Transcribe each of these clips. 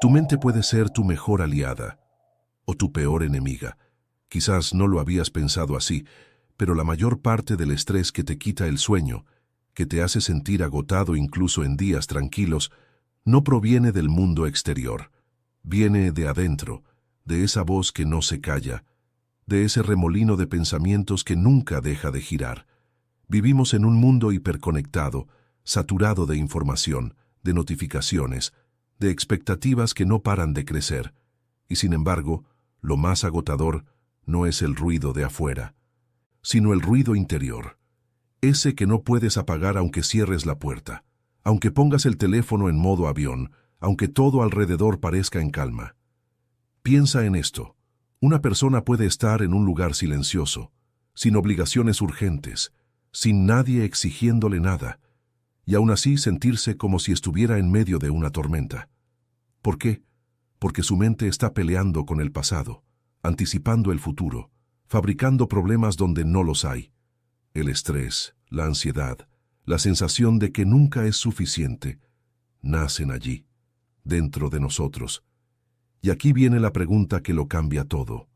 Tu mente puede ser tu mejor aliada o tu peor enemiga. Quizás no lo habías pensado así, pero la mayor parte del estrés que te quita el sueño, que te hace sentir agotado incluso en días tranquilos, no proviene del mundo exterior. Viene de adentro, de esa voz que no se calla, de ese remolino de pensamientos que nunca deja de girar. Vivimos en un mundo hiperconectado, saturado de información, de notificaciones, de expectativas que no paran de crecer. Y sin embargo, lo más agotador no es el ruido de afuera, sino el ruido interior, ese que no puedes apagar aunque cierres la puerta, aunque pongas el teléfono en modo avión, aunque todo alrededor parezca en calma. Piensa en esto. Una persona puede estar en un lugar silencioso, sin obligaciones urgentes, sin nadie exigiéndole nada, y aún así sentirse como si estuviera en medio de una tormenta. ¿Por qué? Porque su mente está peleando con el pasado, anticipando el futuro, fabricando problemas donde no los hay. El estrés, la ansiedad, la sensación de que nunca es suficiente, nacen allí, dentro de nosotros. Y aquí viene la pregunta que lo cambia todo.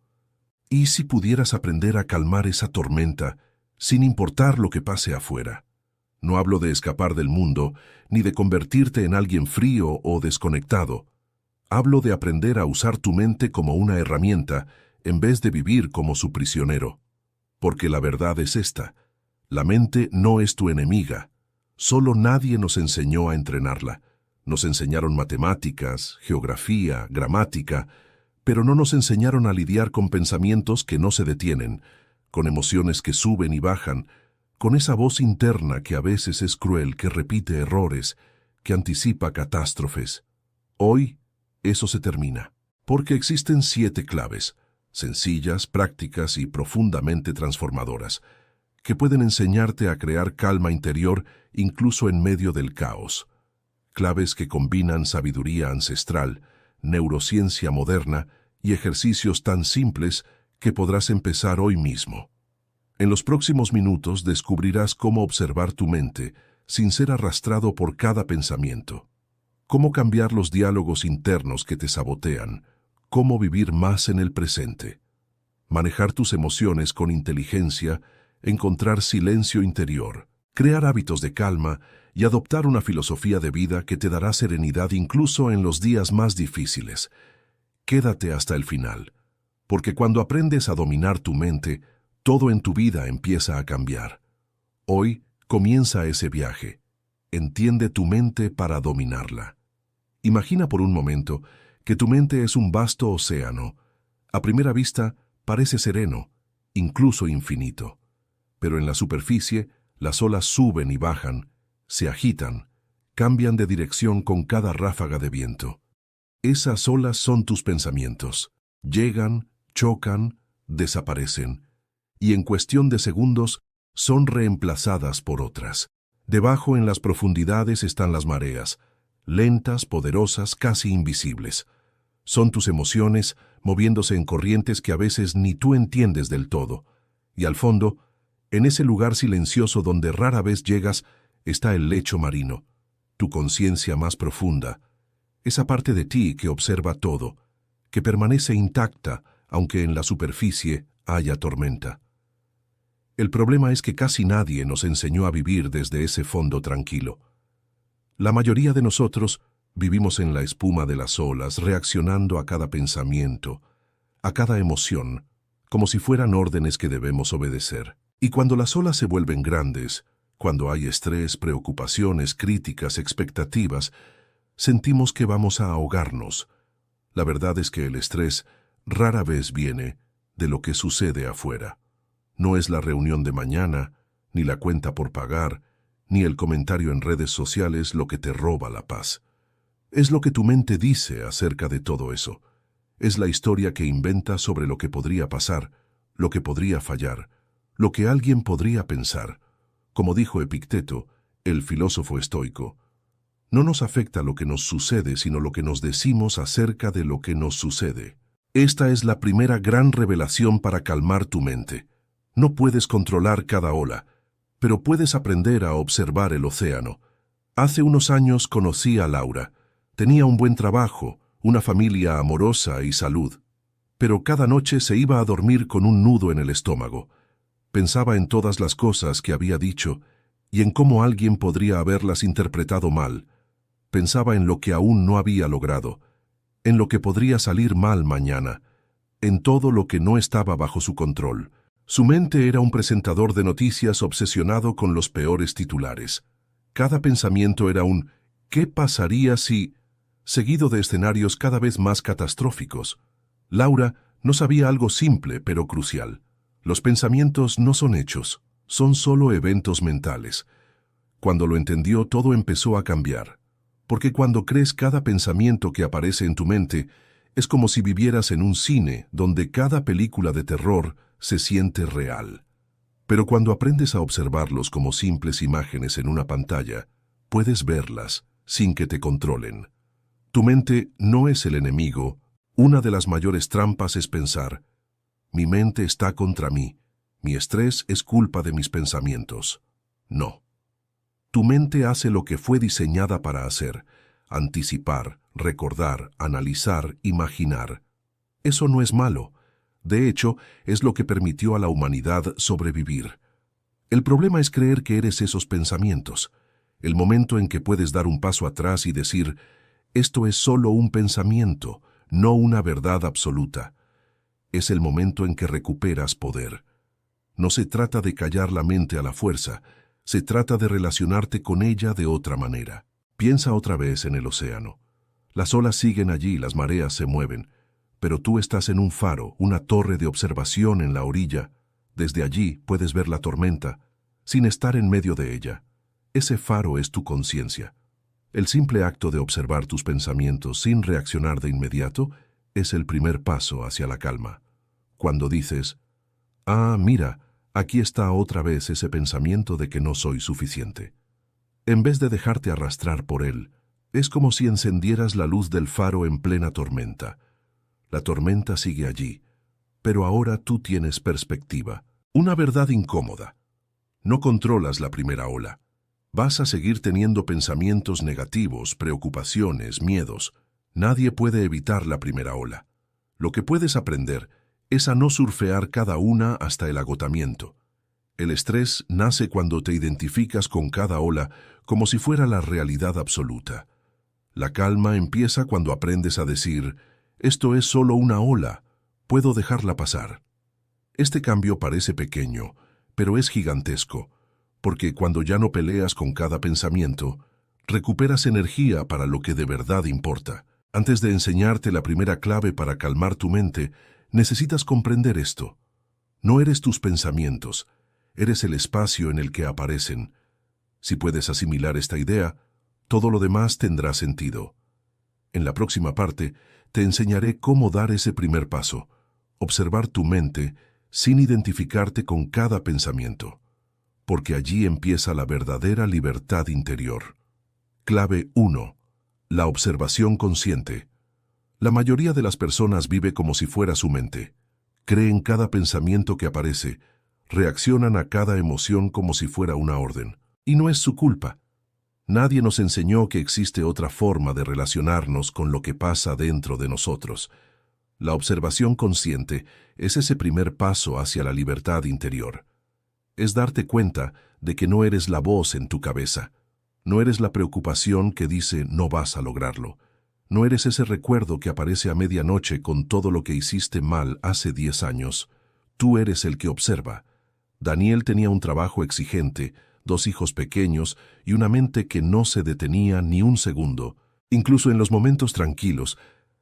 ¿Y si pudieras aprender a calmar esa tormenta sin importar lo que pase afuera? No hablo de escapar del mundo, ni de convertirte en alguien frío o desconectado. Hablo de aprender a usar tu mente como una herramienta en vez de vivir como su prisionero. Porque la verdad es esta: la mente no es tu enemiga. Solo nadie nos enseñó a entrenarla. Nos enseñaron matemáticas, geografía, gramática, pero no nos enseñaron a lidiar con pensamientos que no se detienen, con emociones que suben y bajan, con esa voz interna que a veces es cruel, que repite errores, que anticipa catástrofes. Hoy, eso se termina, porque existen 7 claves, sencillas, prácticas y profundamente transformadoras, que pueden enseñarte a crear calma interior incluso en medio del caos. Claves que combinan sabiduría ancestral, neurociencia moderna y ejercicios tan simples que podrás empezar hoy mismo. En los próximos minutos descubrirás cómo observar tu mente sin ser arrastrado por cada pensamiento, cómo cambiar los diálogos internos que te sabotean, cómo vivir más en el presente, manejar tus emociones con inteligencia, encontrar silencio interior, crear hábitos de calma y adoptar una filosofía de vida que te dará serenidad incluso en los días más difíciles. Quédate hasta el final, porque cuando aprendes a dominar tu mente, todo en tu vida empieza a cambiar. Hoy comienza ese viaje. Entiende tu mente para dominarla. Imagina por un momento que tu mente es un vasto océano. A primera vista parece sereno, incluso infinito. Pero en la superficie las olas suben y bajan, se agitan, cambian de dirección con cada ráfaga de viento. Esas olas son tus pensamientos. Llegan, chocan, desaparecen, y en cuestión de segundos son reemplazadas por otras. Debajo en las profundidades están las mareas, lentas, poderosas, casi invisibles. Son tus emociones moviéndose en corrientes que a veces ni tú entiendes del todo. Y al fondo, en ese lugar silencioso donde rara vez llegas, está el lecho marino, tu conciencia más profunda, esa parte de ti que observa todo, que permanece intacta aunque en la superficie haya tormenta. El problema es que casi nadie nos enseñó a vivir desde ese fondo tranquilo. La mayoría de nosotros vivimos en la espuma de las olas, reaccionando a cada pensamiento, a cada emoción, como si fueran órdenes que debemos obedecer. Y cuando las olas se vuelven grandes, cuando hay estrés, preocupaciones, críticas, expectativas, sentimos que vamos a ahogarnos. La verdad es que el estrés rara vez viene de lo que sucede afuera. No es la reunión de mañana, ni la cuenta por pagar, ni el comentario en redes sociales lo que te roba la paz. Es lo que tu mente dice acerca de todo eso. Es la historia que inventa sobre lo que podría pasar, lo que podría fallar, lo que alguien podría pensar. Como dijo Epicteto, el filósofo estoico, no nos afecta lo que nos sucede, sino lo que nos decimos acerca de lo que nos sucede. Esta es la primera gran revelación para calmar tu mente. No puedes controlar cada ola, pero puedes aprender a observar el océano. Hace unos años conocí a Laura. Tenía un buen trabajo, una familia amorosa y salud. Pero cada noche se iba a dormir con un nudo en el estómago. Pensaba en todas las cosas que había dicho y en cómo alguien podría haberlas interpretado mal. Pensaba en lo que aún no había logrado, en lo que podría salir mal mañana, en todo lo que no estaba bajo su control. Su mente era un presentador de noticias obsesionado con los peores titulares. Cada pensamiento era un ¿qué pasaría si?, seguido de escenarios cada vez más catastróficos. Laura no sabía algo simple pero crucial. Los pensamientos no son hechos, son solo eventos mentales. Cuando lo entendió, todo empezó a cambiar. Porque cuando crees cada pensamiento que aparece en tu mente, es como si vivieras en un cine donde cada película de terror se siente real. Pero cuando aprendes a observarlos como simples imágenes en una pantalla, puedes verlas sin que te controlen. Tu mente no es el enemigo. Una de las mayores trampas es pensar, mi mente está contra mí, mi estrés es culpa de mis pensamientos. No. Tu mente hace lo que fue diseñada para hacer: anticipar, recordar, analizar, imaginar. Eso no es malo. De hecho, es lo que permitió a la humanidad sobrevivir. El problema es creer que eres esos pensamientos. El momento en que puedes dar un paso atrás y decir, esto es solo un pensamiento, no una verdad absoluta. Es el momento en que recuperas poder. No se trata de callar la mente a la fuerza, se trata de relacionarte con ella de otra manera. Piensa otra vez en el océano. Las olas siguen allí, las mareas se mueven, pero tú estás en un faro, una torre de observación en la orilla. Desde allí puedes ver la tormenta, sin estar en medio de ella. Ese faro es tu conciencia. El simple acto de observar tus pensamientos sin reaccionar de inmediato es el primer paso hacia la calma. Cuando dices, mira, aquí está otra vez ese pensamiento de que no soy suficiente. En vez de dejarte arrastrar por él, es como si encendieras la luz del faro en plena tormenta. La tormenta sigue allí, pero ahora tú tienes perspectiva. Una verdad incómoda. No controlas la primera ola. Vas a seguir teniendo pensamientos negativos, preocupaciones, miedos. Nadie puede evitar la primera ola. Lo que puedes aprender es a no surfear cada una hasta el agotamiento. El estrés nace cuando te identificas con cada ola como si fuera la realidad absoluta. La calma empieza cuando aprendes a decir, esto es solo una ola, puedo dejarla pasar. Este cambio parece pequeño, pero es gigantesco, porque cuando ya no peleas con cada pensamiento, recuperas energía para lo que de verdad importa. Antes de enseñarte la primera clave para calmar tu mente, necesitas comprender esto. No eres tus pensamientos, eres el espacio en el que aparecen. Si puedes asimilar esta idea, todo lo demás tendrá sentido. En la próxima parte, te enseñaré cómo dar ese primer paso, observar tu mente sin identificarte con cada pensamiento, porque allí empieza la verdadera libertad interior. Clave 1. La observación consciente. La mayoría de las personas vive como si fuera su mente. Creen cada pensamiento que aparece, reaccionan a cada emoción como si fuera una orden. Y no es su culpa. Nadie nos enseñó que existe otra forma de relacionarnos con lo que pasa dentro de nosotros. La observación consciente es ese primer paso hacia la libertad interior. Es darte cuenta de que no eres la voz en tu cabeza. No eres la preocupación que dice no vas a lograrlo. No eres ese recuerdo que aparece a medianoche con todo lo que hiciste mal hace 10 años. Tú eres el que observa. Daniel tenía un trabajo exigente, 2 hijos pequeños y una mente que no se detenía ni un segundo. Incluso en los momentos tranquilos,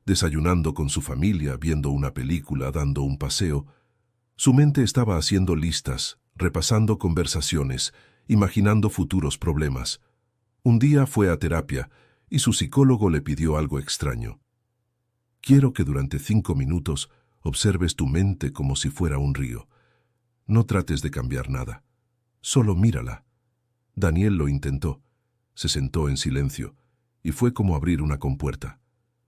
desayunando con su familia, viendo una película, dando un paseo, su mente estaba haciendo listas, repasando conversaciones, imaginando futuros problemas. Un día fue a terapia y su psicólogo le pidió algo extraño. Quiero que durante 5 minutos observes tu mente como si fuera un río. No trates de cambiar nada. Solo mírala. Daniel lo intentó. Se sentó en silencio y fue como abrir una compuerta.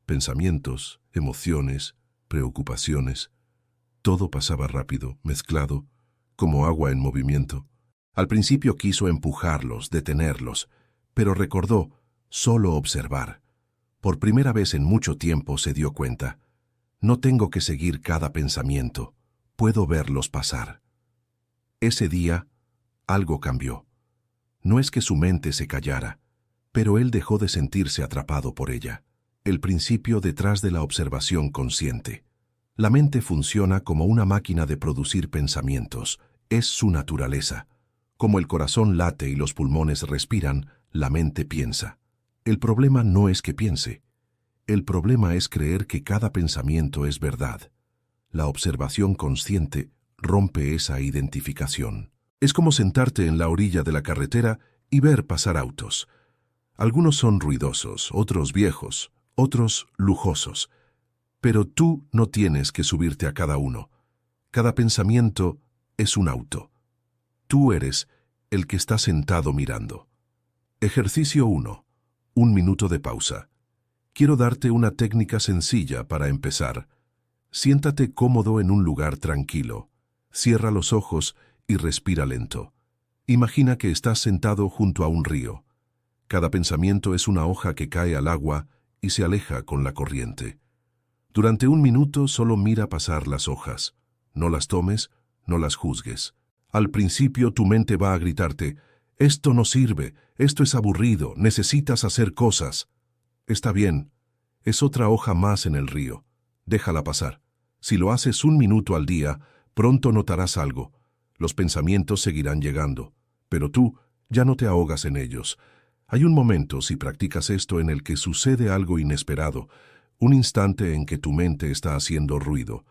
Pensamientos, emociones, preocupaciones. Todo pasaba rápido, mezclado, como agua en movimiento. Al principio quiso empujarlos, detenerlos, pero recordó solo observar. Por primera vez en mucho tiempo se dio cuenta. No tengo que seguir cada pensamiento, puedo verlos pasar. Ese día, algo cambió. No es que su mente se callara, pero él dejó de sentirse atrapado por ella. El principio detrás de la observación consciente. La mente funciona como una máquina de producir pensamientos, es su naturaleza. Como el corazón late y los pulmones respiran, la mente piensa. El problema no es que piense. El problema es creer que cada pensamiento es verdad. La observación consciente rompe esa identificación. Es como sentarte en la orilla de la carretera y ver pasar autos. Algunos son ruidosos, otros viejos, otros lujosos. Pero tú no tienes que subirte a cada uno. Cada pensamiento es un auto. Tú eres el que está sentado mirando. Ejercicio 1. 1 minuto de pausa. Quiero darte una técnica sencilla para empezar. Siéntate cómodo en un lugar tranquilo. Cierra los ojos y respira lento. Imagina que estás sentado junto a un río. Cada pensamiento es una hoja que cae al agua y se aleja con la corriente. Durante 1 minuto solo mira pasar las hojas. No las tomes, no las juzgues. Al principio tu mente va a gritarte, «Esto no sirve, esto es aburrido, necesitas hacer cosas». Está bien, es otra hoja más en el río. Déjala pasar. Si lo haces 1 minuto al día, pronto notarás algo. Los pensamientos seguirán llegando, pero tú ya no te ahogas en ellos. Hay un momento, si practicas esto, en el que sucede algo inesperado, un instante en que tu mente está haciendo ruido,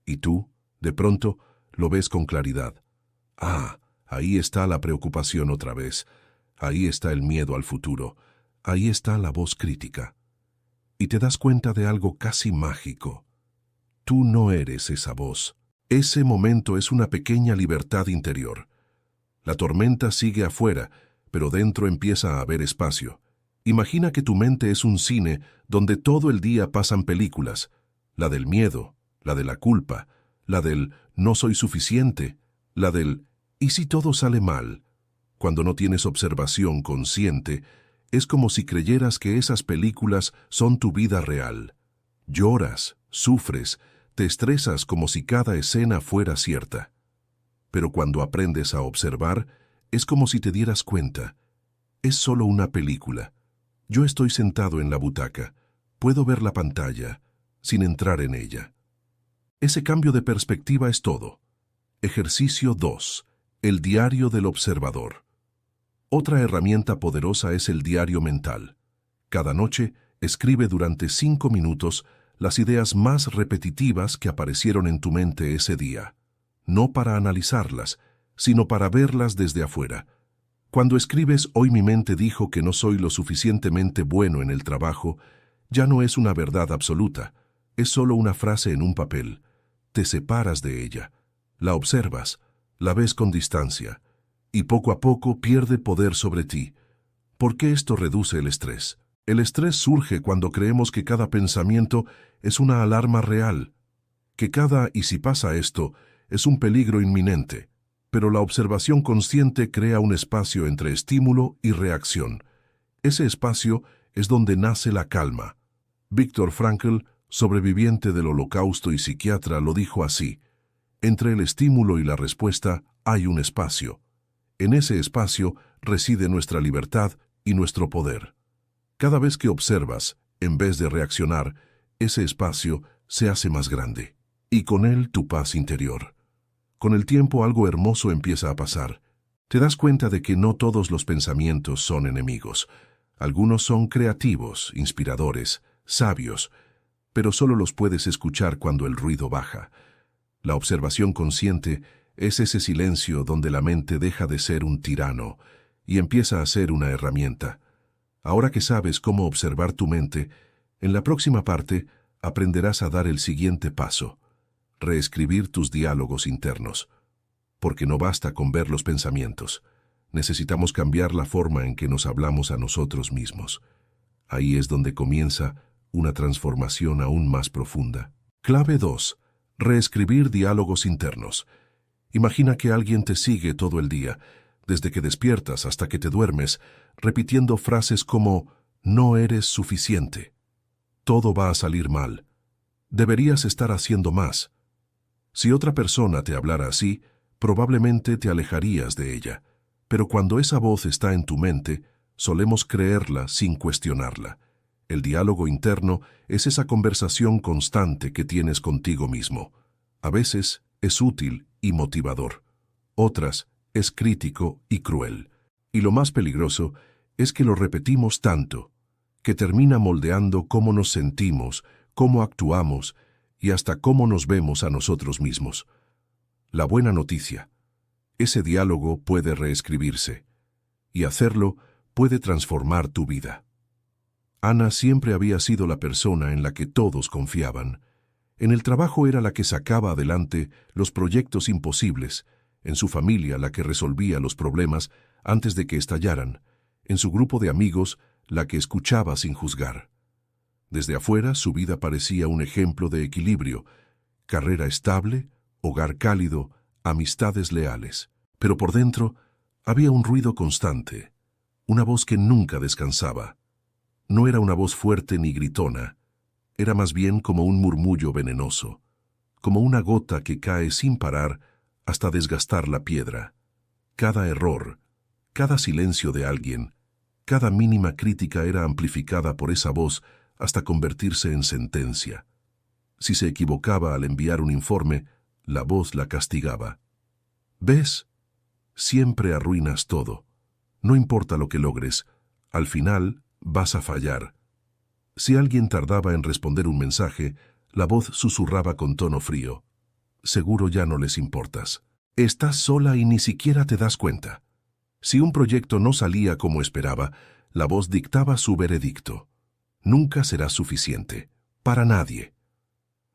y tú, de pronto, lo ves con claridad. Ah, ahí está la preocupación otra vez. Ahí está el miedo al futuro. Ahí está la voz crítica. Y te das cuenta de algo casi mágico. Tú no eres esa voz. Ese momento es una pequeña libertad interior. La tormenta sigue afuera, pero dentro empieza a haber espacio. Imagina que tu mente es un cine donde todo el día pasan películas. La del miedo, la de la culpa, la del no soy suficiente, la del ¿y si todo sale mal? Cuando no tienes observación consciente, es como si creyeras que esas películas son tu vida real. Lloras, sufres, te estresas como si cada escena fuera cierta. Pero cuando aprendes a observar, es como si te dieras cuenta. Es solo una película. Yo estoy sentado en la butaca. Puedo ver la pantalla, sin entrar en ella. Ese cambio de perspectiva es todo. Ejercicio 2. El diario del observador. Otra herramienta poderosa es el diario mental. Cada noche, escribe durante 5 minutos las ideas más repetitivas que aparecieron en tu mente ese día. No para analizarlas, sino para verlas desde afuera. Cuando escribes «Hoy mi mente dijo que no soy lo suficientemente bueno en el trabajo», ya no es una verdad absoluta, es solo una frase en un papel. Te separas de ella, la observas, la ves con distancia, y poco a poco pierde poder sobre ti. ¿Por qué esto reduce el estrés? El estrés surge cuando creemos que cada pensamiento es una alarma real, que cada «y si pasa esto» es un peligro inminente. Pero la observación consciente crea un espacio entre estímulo y reacción. Ese espacio es donde nace la calma. Viktor Frankl, sobreviviente del Holocausto y psiquiatra, lo dijo así: entre el estímulo y la respuesta hay un espacio. En ese espacio reside nuestra libertad y nuestro poder. Cada vez que observas, en vez de reaccionar, ese espacio se hace más grande, y con él tu paz interior. Con el tiempo algo hermoso empieza a pasar. Te das cuenta de que no todos los pensamientos son enemigos. Algunos son creativos, inspiradores, sabios, pero solo los puedes escuchar cuando el ruido baja. La observación consciente es ese silencio donde la mente deja de ser un tirano y empieza a ser una herramienta. Ahora que sabes cómo observar tu mente, en la próxima parte aprenderás a dar el siguiente paso: reescribir tus diálogos internos. Porque no basta con ver los pensamientos. Necesitamos cambiar la forma en que nos hablamos a nosotros mismos. Ahí es donde comienza una transformación aún más profunda. Clave 2. Reescribir diálogos internos. Imagina que alguien te sigue todo el día, desde que despiertas hasta que te duermes, repitiendo frases como «no eres suficiente». todo va a salir mal. Deberías estar haciendo más. Si otra persona te hablara así, probablemente te alejarías de ella. Pero cuando esa voz está en tu mente, solemos creerla sin cuestionarla. El diálogo interno es esa conversación constante que tienes contigo mismo. A veces es útil y motivador. Otras es crítico y cruel. Y lo más peligroso es que lo repetimos tanto, que termina moldeando cómo nos sentimos, cómo actuamos y hasta cómo nos vemos a nosotros mismos. La buena noticia: ese diálogo puede reescribirse, y hacerlo puede transformar tu vida. Ana siempre había sido la persona en la que todos confiaban. En el trabajo era la que sacaba adelante los proyectos imposibles, en su familia la que resolvía los problemas antes de que estallaran, en su grupo de amigos la que escuchaba sin juzgar. Desde afuera su vida parecía un ejemplo de equilibrio: carrera estable, hogar cálido, amistades leales. Pero por dentro había un ruido constante, una voz que nunca descansaba. No era una voz fuerte ni gritona, era más bien como un murmullo venenoso, como una gota que cae sin parar hasta desgastar la piedra. Cada error, cada silencio de alguien, cada mínima crítica era amplificada por esa voz hasta convertirse en sentencia. Si se equivocaba al enviar un informe, la voz la castigaba. ¿Ves? Siempre arruinas todo. No importa lo que logres, al final vas a fallar. Si alguien tardaba en responder un mensaje, la voz susurraba con tono frío: seguro ya no les importas. Estás sola y ni siquiera te das cuenta. Si un proyecto no salía como esperaba, la voz dictaba su veredicto: nunca será suficiente, para nadie.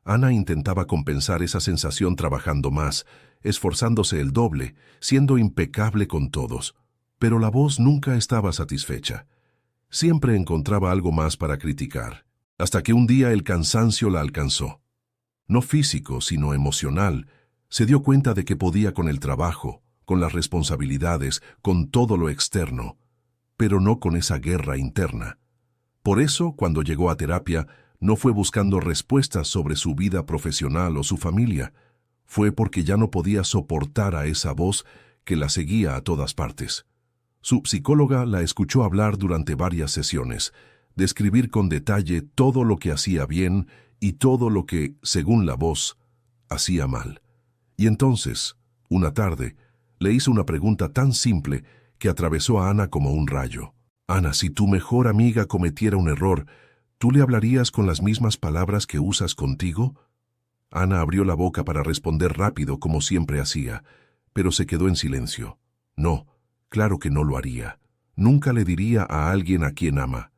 Ana intentaba compensar esa sensación trabajando más, esforzándose el doble, siendo impecable con todos. Pero la voz nunca estaba satisfecha. Siempre encontraba algo más para criticar, hasta que un día el cansancio la alcanzó. No físico, sino emocional. Se dio cuenta de que podía con el trabajo, con las responsabilidades, con todo lo externo, pero no con esa guerra interna. Por eso, cuando llegó a terapia, no fue buscando respuestas sobre su vida profesional o su familia. Fue porque ya no podía soportar a esa voz que la seguía a todas partes. Su psicóloga la escuchó hablar durante varias sesiones, describir con detalle todo lo que hacía bien y todo lo que, según la voz, hacía mal. Y entonces, una tarde, le hizo una pregunta tan simple que atravesó a Ana como un rayo. Ana, si tu mejor amiga cometiera un error, ¿tú le hablarías con las mismas palabras que usas contigo? Ana abrió la boca para responder rápido como siempre hacía, pero se quedó en silencio. No, claro que no lo haría. Nunca le diría a alguien a quien ama: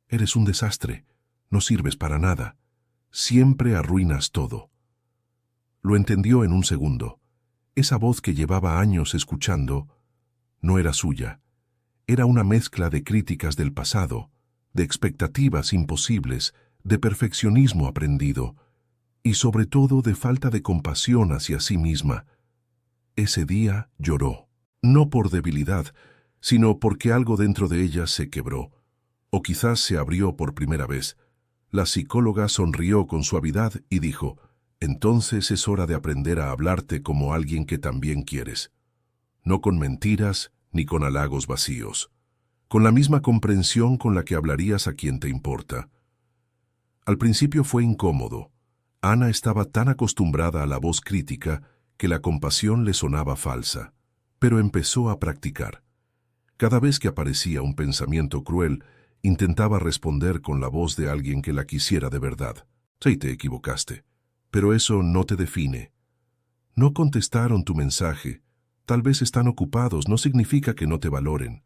eres un desastre, no sirves para nada, siempre arruinas todo. Lo entendió en un segundo. Esa voz que llevaba años escuchando no era suya. Era una mezcla de críticas del pasado, de expectativas imposibles, de perfeccionismo aprendido y sobre todo de falta de compasión hacia sí misma. Ese día lloró, no por debilidad, sino porque algo dentro de ella se quebró, o quizás se abrió por primera vez. La psicóloga sonrió con suavidad y dijo: entonces es hora de aprender a hablarte como alguien que también quieres. No con mentiras ni con halagos vacíos, con la misma comprensión con la que hablarías a quien te importa. Al principio fue incómodo. Ana estaba tan acostumbrada a la voz crítica que la compasión le sonaba falsa, pero empezó a practicar. Cada vez que aparecía un pensamiento cruel, intentaba responder con la voz de alguien que la quisiera de verdad. Sí, te equivocaste, pero eso no te define. No contestaron tu mensaje, tal vez están ocupados, no significa que no te valoren.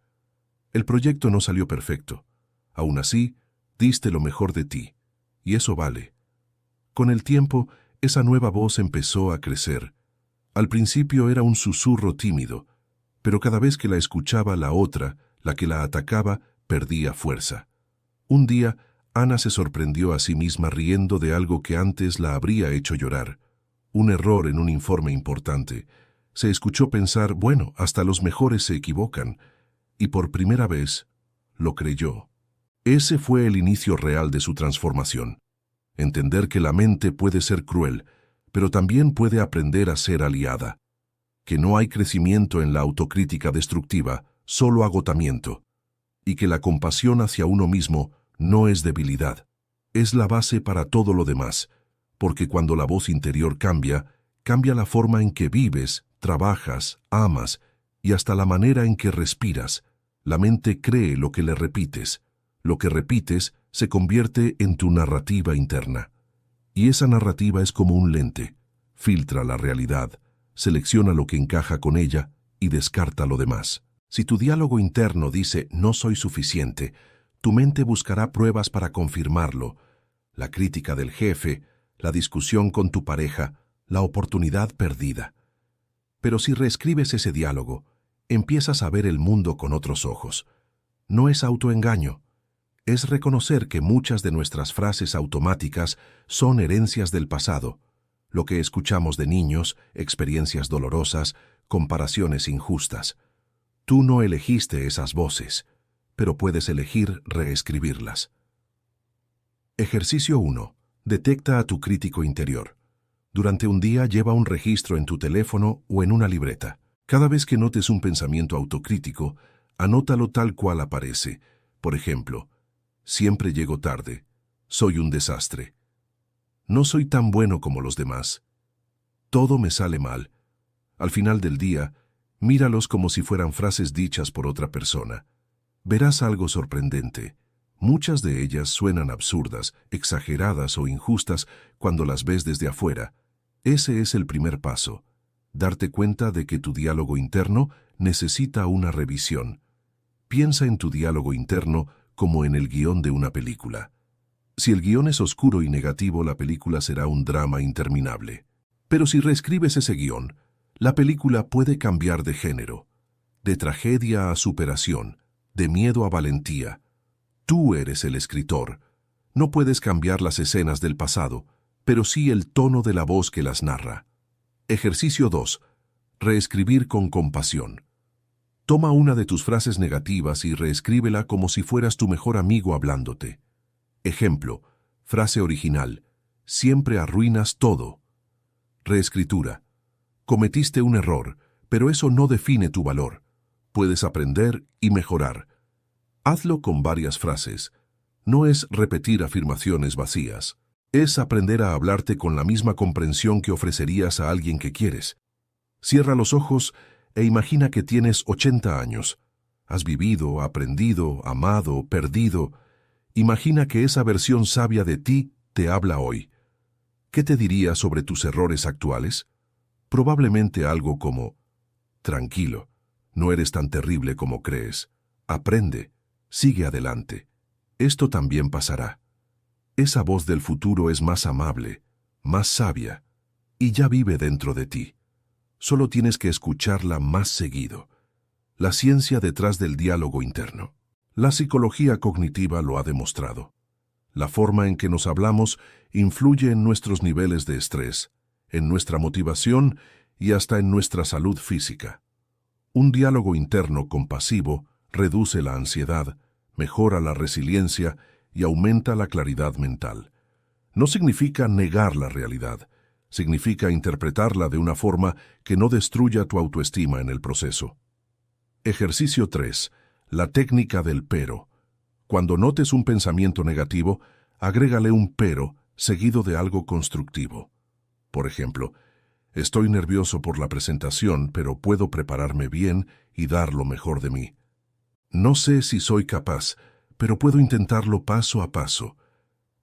El proyecto no salió perfecto. Aún así, diste lo mejor de ti, y eso vale. Con el tiempo, esa nueva voz empezó a crecer. Al principio era un susurro tímido, pero cada vez que la escuchaba la otra, la que la atacaba, perdía fuerza. Un día, Ana se sorprendió a sí misma riendo de algo que antes la habría hecho llorar. Un error en un informe importante. Se escuchó pensar: bueno, hasta los mejores se equivocan. Y por primera vez, lo creyó. Ese fue el inicio real de su transformación. Entender que la mente puede ser cruel, pero también puede aprender a ser aliada. Que no hay crecimiento en la autocrítica destructiva, solo agotamiento. Y que la compasión hacia uno mismo no es debilidad. Es la base para todo lo demás, porque cuando la voz interior cambia, cambia la forma en que vives, trabajas, amas y hasta la manera en que respiras. La mente cree lo que le repites. Lo que repites se convierte en tu narrativa interna. Y esa narrativa es como un lente. Filtra la realidad, selecciona lo que encaja con ella y descarta lo demás. Si tu diálogo interno dice «no soy suficiente», tu mente buscará pruebas para confirmarlo. La crítica del jefe, la discusión con tu pareja, la oportunidad perdida. Pero si reescribes ese diálogo, empiezas a ver el mundo con otros ojos. No es autoengaño. Es reconocer que muchas de nuestras frases automáticas son herencias del pasado, lo que escuchamos de niños, experiencias dolorosas, comparaciones injustas. Tú no elegiste esas voces, pero puedes elegir reescribirlas. Ejercicio 1. Detecta a tu crítico interior. Durante un día lleva un registro en tu teléfono o en una libreta. Cada vez que notes un pensamiento autocrítico, anótalo tal cual aparece. Por ejemplo, siempre llego tarde, soy un desastre, no soy tan bueno como los demás, todo me sale mal. Al final del día, míralos como si fueran frases dichas por otra persona. Verás algo sorprendente. Muchas de ellas suenan absurdas, exageradas o injustas cuando las ves desde afuera. Ese es el primer paso, darte cuenta de que tu diálogo interno necesita una revisión. Piensa en tu diálogo interno como en el guión de una película. Si el guión es oscuro y negativo, la película será un drama interminable. Pero si reescribes ese guión, la película puede cambiar de género, de tragedia a superación, de miedo a valentía. Tú eres el escritor. No puedes cambiar las escenas del pasado, pero sí el tono de la voz que las narra. Ejercicio 2. Reescribir con compasión. Toma una de tus frases negativas y reescríbela como si fueras tu mejor amigo hablándote. Ejemplo, frase original, siempre arruinas todo. Reescritura, cometiste un error, pero eso no define tu valor. Puedes aprender y mejorar. Hazlo con varias frases. No es repetir afirmaciones vacías. Es aprender a hablarte con la misma comprensión que ofrecerías a alguien que quieres. Cierra los ojos e imagina que tienes 80 años. Has vivido, aprendido, amado, perdido. Imagina que esa versión sabia de ti te habla hoy. ¿Qué te diría sobre tus errores actuales? Probablemente algo como: tranquilo, no eres tan terrible como crees. Aprende, sigue adelante. Esto también pasará. Esa voz del futuro es más amable, más sabia, y ya vive dentro de ti. Solo tienes que escucharla más seguido. La ciencia detrás del diálogo interno. La psicología cognitiva lo ha demostrado. La forma en que nos hablamos influye en nuestros niveles de estrés, en nuestra motivación y hasta en nuestra salud física. Un diálogo interno compasivo reduce la ansiedad, mejora la resiliencia y aumenta la claridad mental. No significa negar la realidad, significa interpretarla de una forma que no destruya tu autoestima en el proceso. Ejercicio 3. La técnica del pero. Cuando notes un pensamiento negativo, agrégale un pero seguido de algo constructivo. Por ejemplo, estoy nervioso por la presentación, pero puedo prepararme bien y dar lo mejor de mí. No sé si soy capaz, pero puedo intentarlo paso a paso.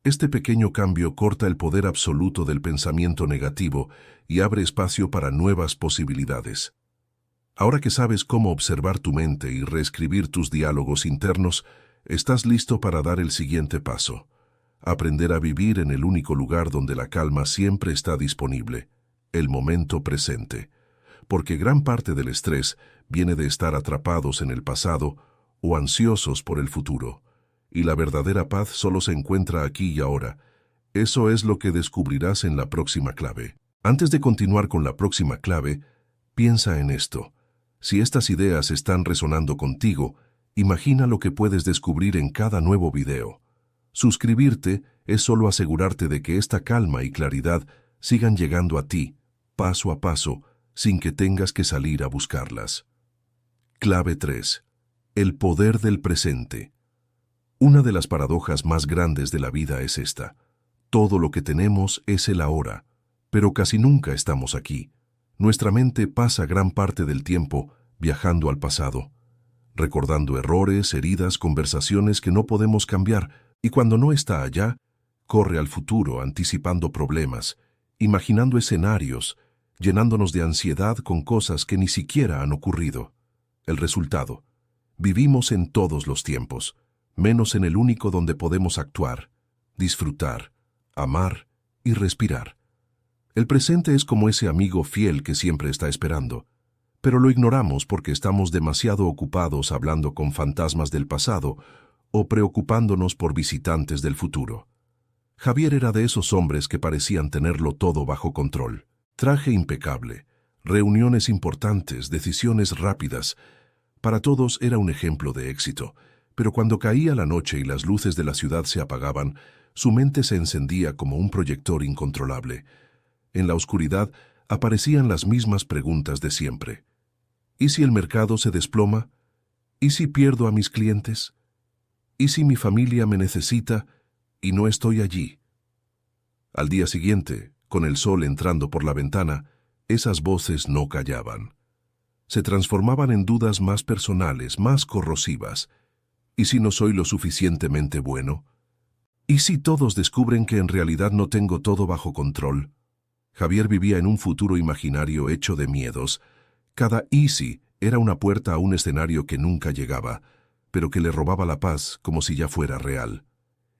Este pequeño cambio corta el poder absoluto del pensamiento negativo y abre espacio para nuevas posibilidades. Ahora que sabes cómo observar tu mente y reescribir tus diálogos internos, estás listo para dar el siguiente paso: aprender a vivir en el único lugar donde la calma siempre está disponible, el momento presente. Porque gran parte del estrés viene de estar atrapados en el pasado o ansiosos por el futuro. Y la verdadera paz solo se encuentra aquí y ahora. Eso es lo que descubrirás en la próxima clave. Antes de continuar con la próxima clave, piensa en esto. Si estas ideas están resonando contigo, Imagina lo que puedes descubrir en cada nuevo video. Suscribirte es solo asegurarte de que esta calma y claridad sigan llegando a ti, paso a paso, sin que tengas que salir a buscarlas. Clave 3. El poder del presente. Una de las paradojas más grandes de la vida es esta. Todo lo que tenemos es el ahora, pero casi nunca estamos aquí. Nuestra mente pasa gran parte del tiempo viajando al pasado, recordando errores, heridas, conversaciones que no podemos cambiar, y cuando no está allá, corre al futuro anticipando problemas, imaginando escenarios, llenándonos de ansiedad con cosas que ni siquiera han ocurrido. El resultado: vivimos en todos los tiempos, menos en el único donde podemos actuar, disfrutar, amar y respirar. El presente es como ese amigo fiel que siempre está esperando, pero lo ignoramos porque estamos demasiado ocupados hablando con fantasmas del pasado o preocupándonos por visitantes del futuro. Javier era de esos hombres que parecían tenerlo todo bajo control. Traje impecable, reuniones importantes, decisiones rápidas. Para todos era un ejemplo de éxito, pero cuando caía la noche y las luces de la ciudad se apagaban, su mente se encendía como un proyector incontrolable. En la oscuridad aparecían las mismas preguntas de siempre. ¿Y si el mercado se desploma? ¿Y si pierdo a mis clientes? ¿Y si mi familia me necesita y no estoy allí? Al día siguiente, con el sol entrando por la ventana, esas voces no callaban. Se transformaban en dudas más personales, más corrosivas. ¿Y si no soy lo suficientemente bueno? ¿Y si todos descubren que en realidad no tengo todo bajo control? Javier vivía en un futuro imaginario hecho de miedos. Cada «y si» era una puerta a un escenario que nunca llegaba, pero que le robaba la paz como si ya fuera real.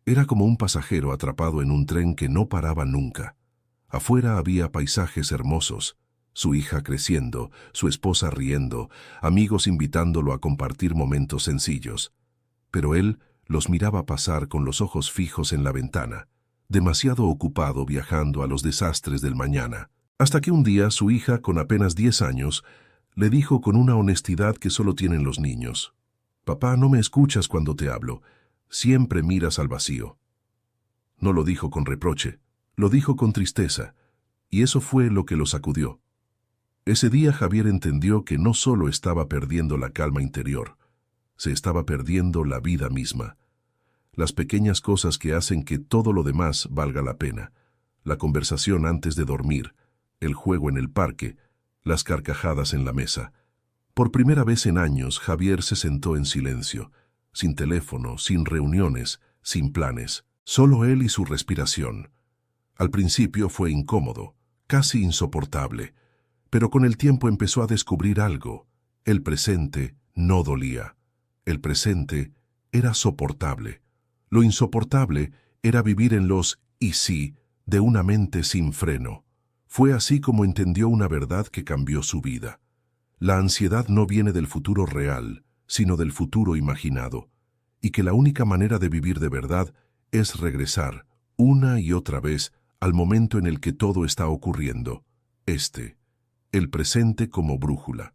Era como un pasajero atrapado en un tren que no paraba nunca. Afuera había paisajes hermosos, su hija creciendo, su esposa riendo, amigos invitándolo a compartir momentos sencillos. Pero él los miraba pasar con los ojos fijos en la ventana, demasiado ocupado viajando a los desastres del mañana. Hasta que un día su hija, con apenas 10 años, le dijo con una honestidad que solo tienen los niños: «Papá, no me escuchas cuando te hablo. Siempre miras al vacío». No lo dijo con reproche, lo dijo con tristeza, y eso fue lo que lo sacudió. Ese día Javier entendió que no solo estaba perdiendo la calma interior, se estaba perdiendo la vida misma. Las pequeñas cosas que hacen que todo lo demás valga la pena. La conversación antes de dormir, el juego en el parque, las carcajadas en la mesa. Por primera vez en años, Javier se sentó en silencio, sin teléfono, sin reuniones, sin planes, solo él y su respiración. Al principio fue incómodo, casi insoportable, pero con el tiempo empezó a descubrir algo. El presente no dolía. El presente era soportable. Lo insoportable era vivir en los «y sí» de una mente sin freno. Fue así como entendió una verdad que cambió su vida. La ansiedad no viene del futuro real, sino del futuro imaginado, y que la única manera de vivir de verdad es regresar, una y otra vez, al momento en el que todo está ocurriendo, el presente como brújula.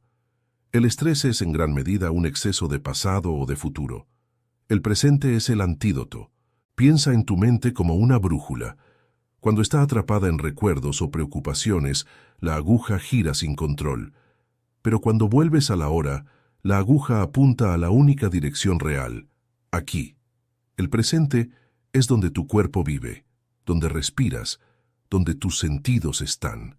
El estrés es en gran medida un exceso de pasado o de futuro. El presente es el antídoto. Piensa en tu mente como una brújula. Cuando está atrapada en recuerdos o preocupaciones, la aguja gira sin control. Pero cuando vuelves a la hora, la aguja apunta a la única dirección real, aquí. El presente es donde tu cuerpo vive, donde respiras, donde tus sentidos están.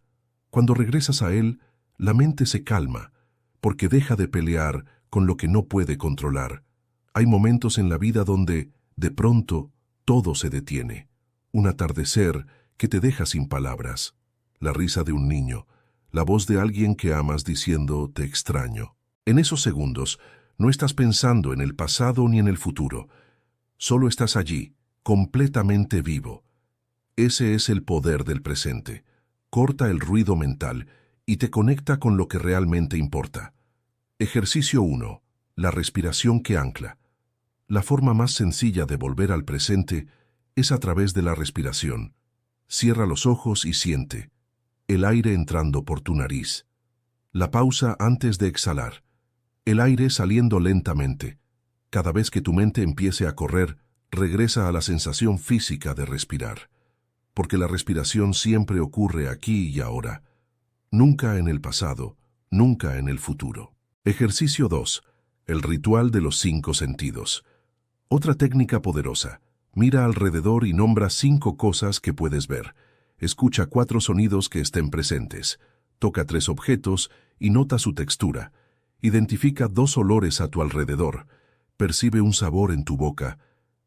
Cuando regresas a él, la mente se calma, porque deja de pelear con lo que no puede controlar. Hay momentos en la vida donde, de pronto, todo se detiene. Un atardecer que te deja sin palabras, la risa de un niño, la voz de alguien que amas diciendo «te extraño». En esos segundos, no estás pensando en el pasado ni en el futuro. Solo estás allí, completamente vivo. Ese es el poder del presente. Corta el ruido mental y te conecta con lo que realmente importa. Ejercicio 1. La respiración que ancla. La forma más sencilla de volver al presente es a través de la respiración. Cierra los ojos y siente el aire entrando por tu nariz. La pausa antes de exhalar. El aire saliendo lentamente. Cada vez que tu mente empiece a correr, regresa a la sensación física de respirar, porque la respiración siempre ocurre aquí y ahora, nunca en el pasado, nunca en el futuro. Ejercicio 2. El ritual de los 5 sentidos. Otra técnica poderosa. Mira alrededor y nombra 5 cosas que puedes ver. Escucha 4 sonidos que estén presentes. Toca 3 objetos y nota su textura. Identifica 2 olores a tu alrededor. Percibe un sabor en tu boca.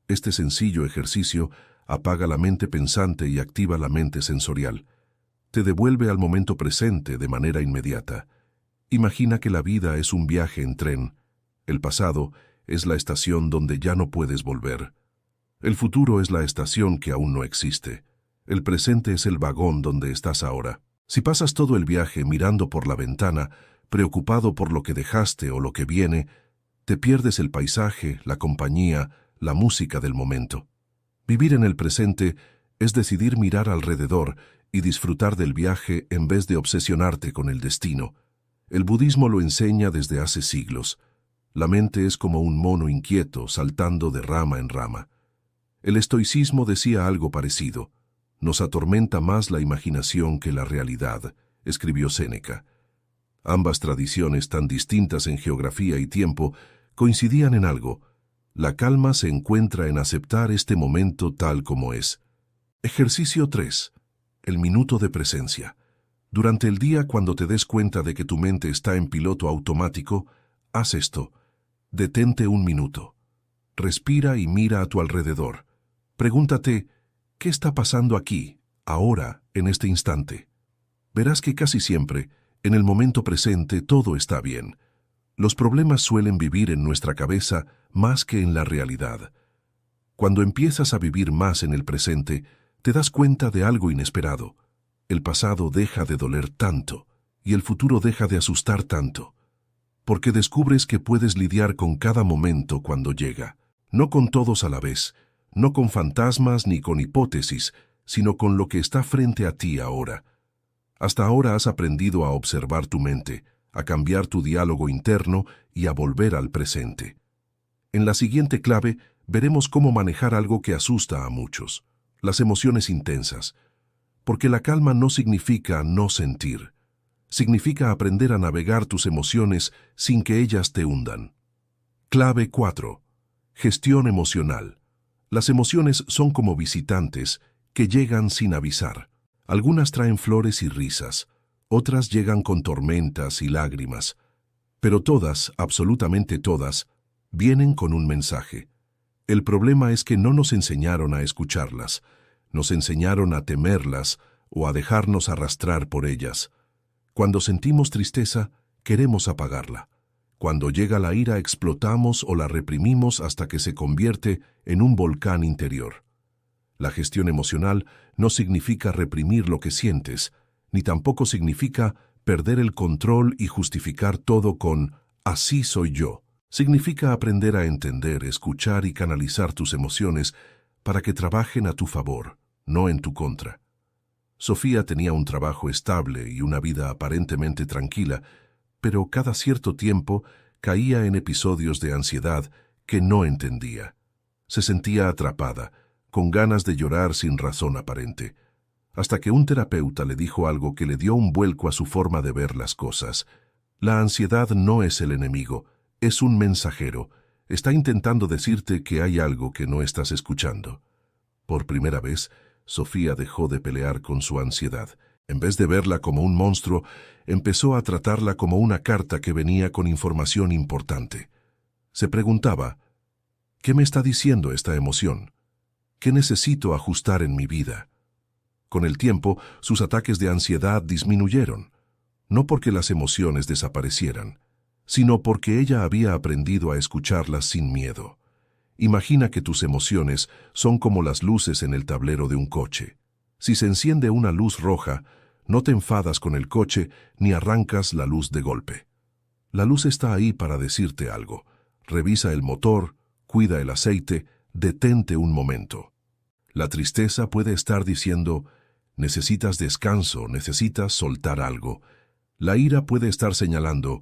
Este sencillo ejercicio apaga la mente pensante y activa la mente sensorial. Te devuelve al momento presente de manera inmediata. Imagina que la vida es un viaje en tren. El pasado es la estación donde ya no puedes volver. El futuro es la estación que aún no existe. El presente es el vagón donde estás ahora. Si pasas todo el viaje mirando por la ventana, preocupado por lo que dejaste o lo que viene, te pierdes el paisaje, la compañía, la música del momento. Vivir en el presente es decidir mirar alrededor y disfrutar del viaje en vez de obsesionarte con el destino. El budismo lo enseña desde hace siglos. La mente es como un mono inquieto saltando de rama en rama. El estoicismo decía algo parecido. Nos atormenta más la imaginación que la realidad, escribió Séneca. Ambas tradiciones, tan distintas en geografía y tiempo, coincidían en algo. La calma se encuentra en aceptar este momento tal como es. Ejercicio 3. El minuto de presencia. Durante el día, cuando te des cuenta de que tu mente está en piloto automático, haz esto. Detente un minuto. Respira y mira a tu alrededor. Pregúntate, ¿qué está pasando aquí, ahora, en este instante? Verás que casi siempre, en el momento presente, todo está bien. Los problemas suelen vivir en nuestra cabeza más que en la realidad. Cuando empiezas a vivir más en el presente, te das cuenta de algo inesperado. El pasado deja de doler tanto y el futuro deja de asustar tanto, porque descubres que puedes lidiar con cada momento cuando llega, no con todos a la vez, no con fantasmas ni con hipótesis, sino con lo que está frente a ti ahora. Hasta ahora has aprendido a observar tu mente, a cambiar tu diálogo interno y a volver al presente. En la siguiente clave veremos cómo manejar algo que asusta a muchos, las emociones intensas. Porque la calma no significa no sentir. Significa aprender a navegar tus emociones sin que ellas te hundan. Clave 4. Gestión emocional. Las emociones son como visitantes que llegan sin avisar. Algunas traen flores y risas, otras llegan con tormentas y lágrimas, pero todas, absolutamente todas, vienen con un mensaje. El problema es que no nos enseñaron a escucharlas, nos enseñaron a temerlas o a dejarnos arrastrar por ellas. Cuando sentimos tristeza, queremos apagarla. Cuando llega la ira, explotamos o la reprimimos hasta que se convierte en un volcán interior. La gestión emocional no significa reprimir lo que sientes, ni tampoco significa perder el control y justificar todo con «así soy yo». Significa aprender a entender, escuchar y canalizar tus emociones para que trabajen a tu favor, no en tu contra. Sofía tenía un trabajo estable y una vida aparentemente tranquila, pero cada cierto tiempo caía en episodios de ansiedad que no entendía. Se sentía atrapada, con ganas de llorar sin razón aparente, hasta que un terapeuta le dijo algo que le dio un vuelco a su forma de ver las cosas. La ansiedad no es el enemigo, es un mensajero. Está intentando decirte que hay algo que no estás escuchando. Por primera vez, Sofía dejó de pelear con su ansiedad. En vez de verla como un monstruo, empezó a tratarla como una carta que venía con información importante. Se preguntaba, ¿qué me está diciendo esta emoción? ¿Qué necesito ajustar en mi vida? Con el tiempo, sus ataques de ansiedad disminuyeron, no porque las emociones desaparecieran, sino porque ella había aprendido a escucharlas sin miedo. Imagina que tus emociones son como las luces en el tablero de un coche. Si se enciende una luz roja, no te enfadas con el coche ni arrancas la luz de golpe. La luz está ahí para decirte algo. Revisa el motor, cuida el aceite, detente un momento. La tristeza puede estar diciendo, necesitas descanso, necesitas soltar algo. La ira puede estar señalando,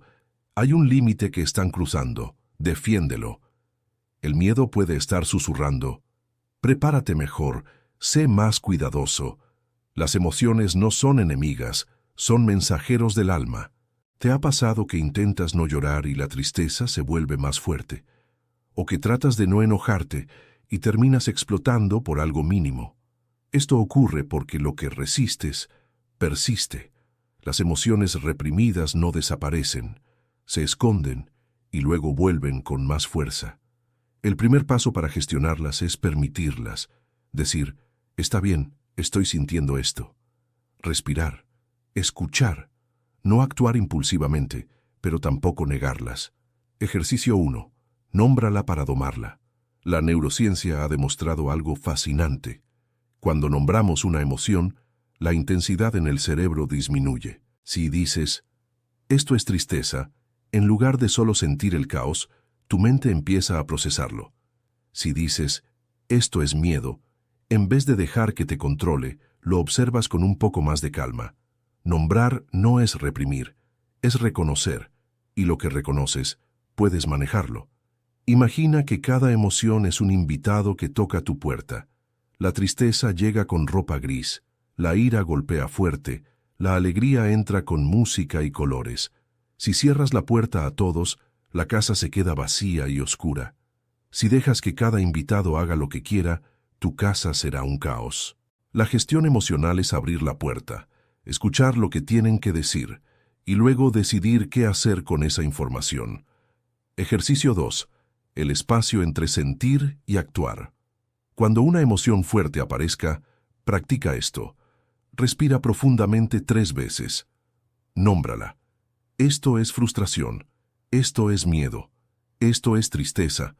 hay un límite que están cruzando, defiéndelo. El miedo puede estar susurrando: prepárate mejor, sé más cuidadoso. Las emociones no son enemigas, son mensajeros del alma. ¿Te ha pasado que intentas no llorar y la tristeza se vuelve más fuerte? ¿O que tratas de no enojarte y terminas explotando por algo mínimo? Esto ocurre porque lo que resistes persiste. Las emociones reprimidas no desaparecen, se esconden y luego vuelven con más fuerza. El primer paso para gestionarlas es permitirlas, decir: está bien, estoy sintiendo esto. Respirar, escuchar, no actuar impulsivamente, pero tampoco negarlas. Ejercicio 1. Nómbrala para domarla. La neurociencia ha demostrado algo fascinante. Cuando nombramos una emoción, la intensidad en el cerebro disminuye. Si dices: esto es tristeza, en lugar de solo sentir el caos, tu mente empieza a procesarlo. Si dices: esto es miedo, en vez de dejar que te controle, lo observas con un poco más de calma. Nombrar no es reprimir, es reconocer, y lo que reconoces, puedes manejarlo. Imagina que cada emoción es un invitado que toca tu puerta. La tristeza llega con ropa gris, la ira golpea fuerte, la alegría entra con música y colores. Si cierras la puerta a todos, la casa se queda vacía y oscura. Si dejas que cada invitado haga lo que quiera, tu casa será un caos. La gestión emocional es abrir la puerta, escuchar lo que tienen que decir, y luego decidir qué hacer con esa información. Ejercicio 2. El espacio entre sentir y actuar. Cuando una emoción fuerte aparezca, practica esto. Respira profundamente 3 veces. Nómbrala. Esto es frustración. Esto es miedo. Esto es tristeza.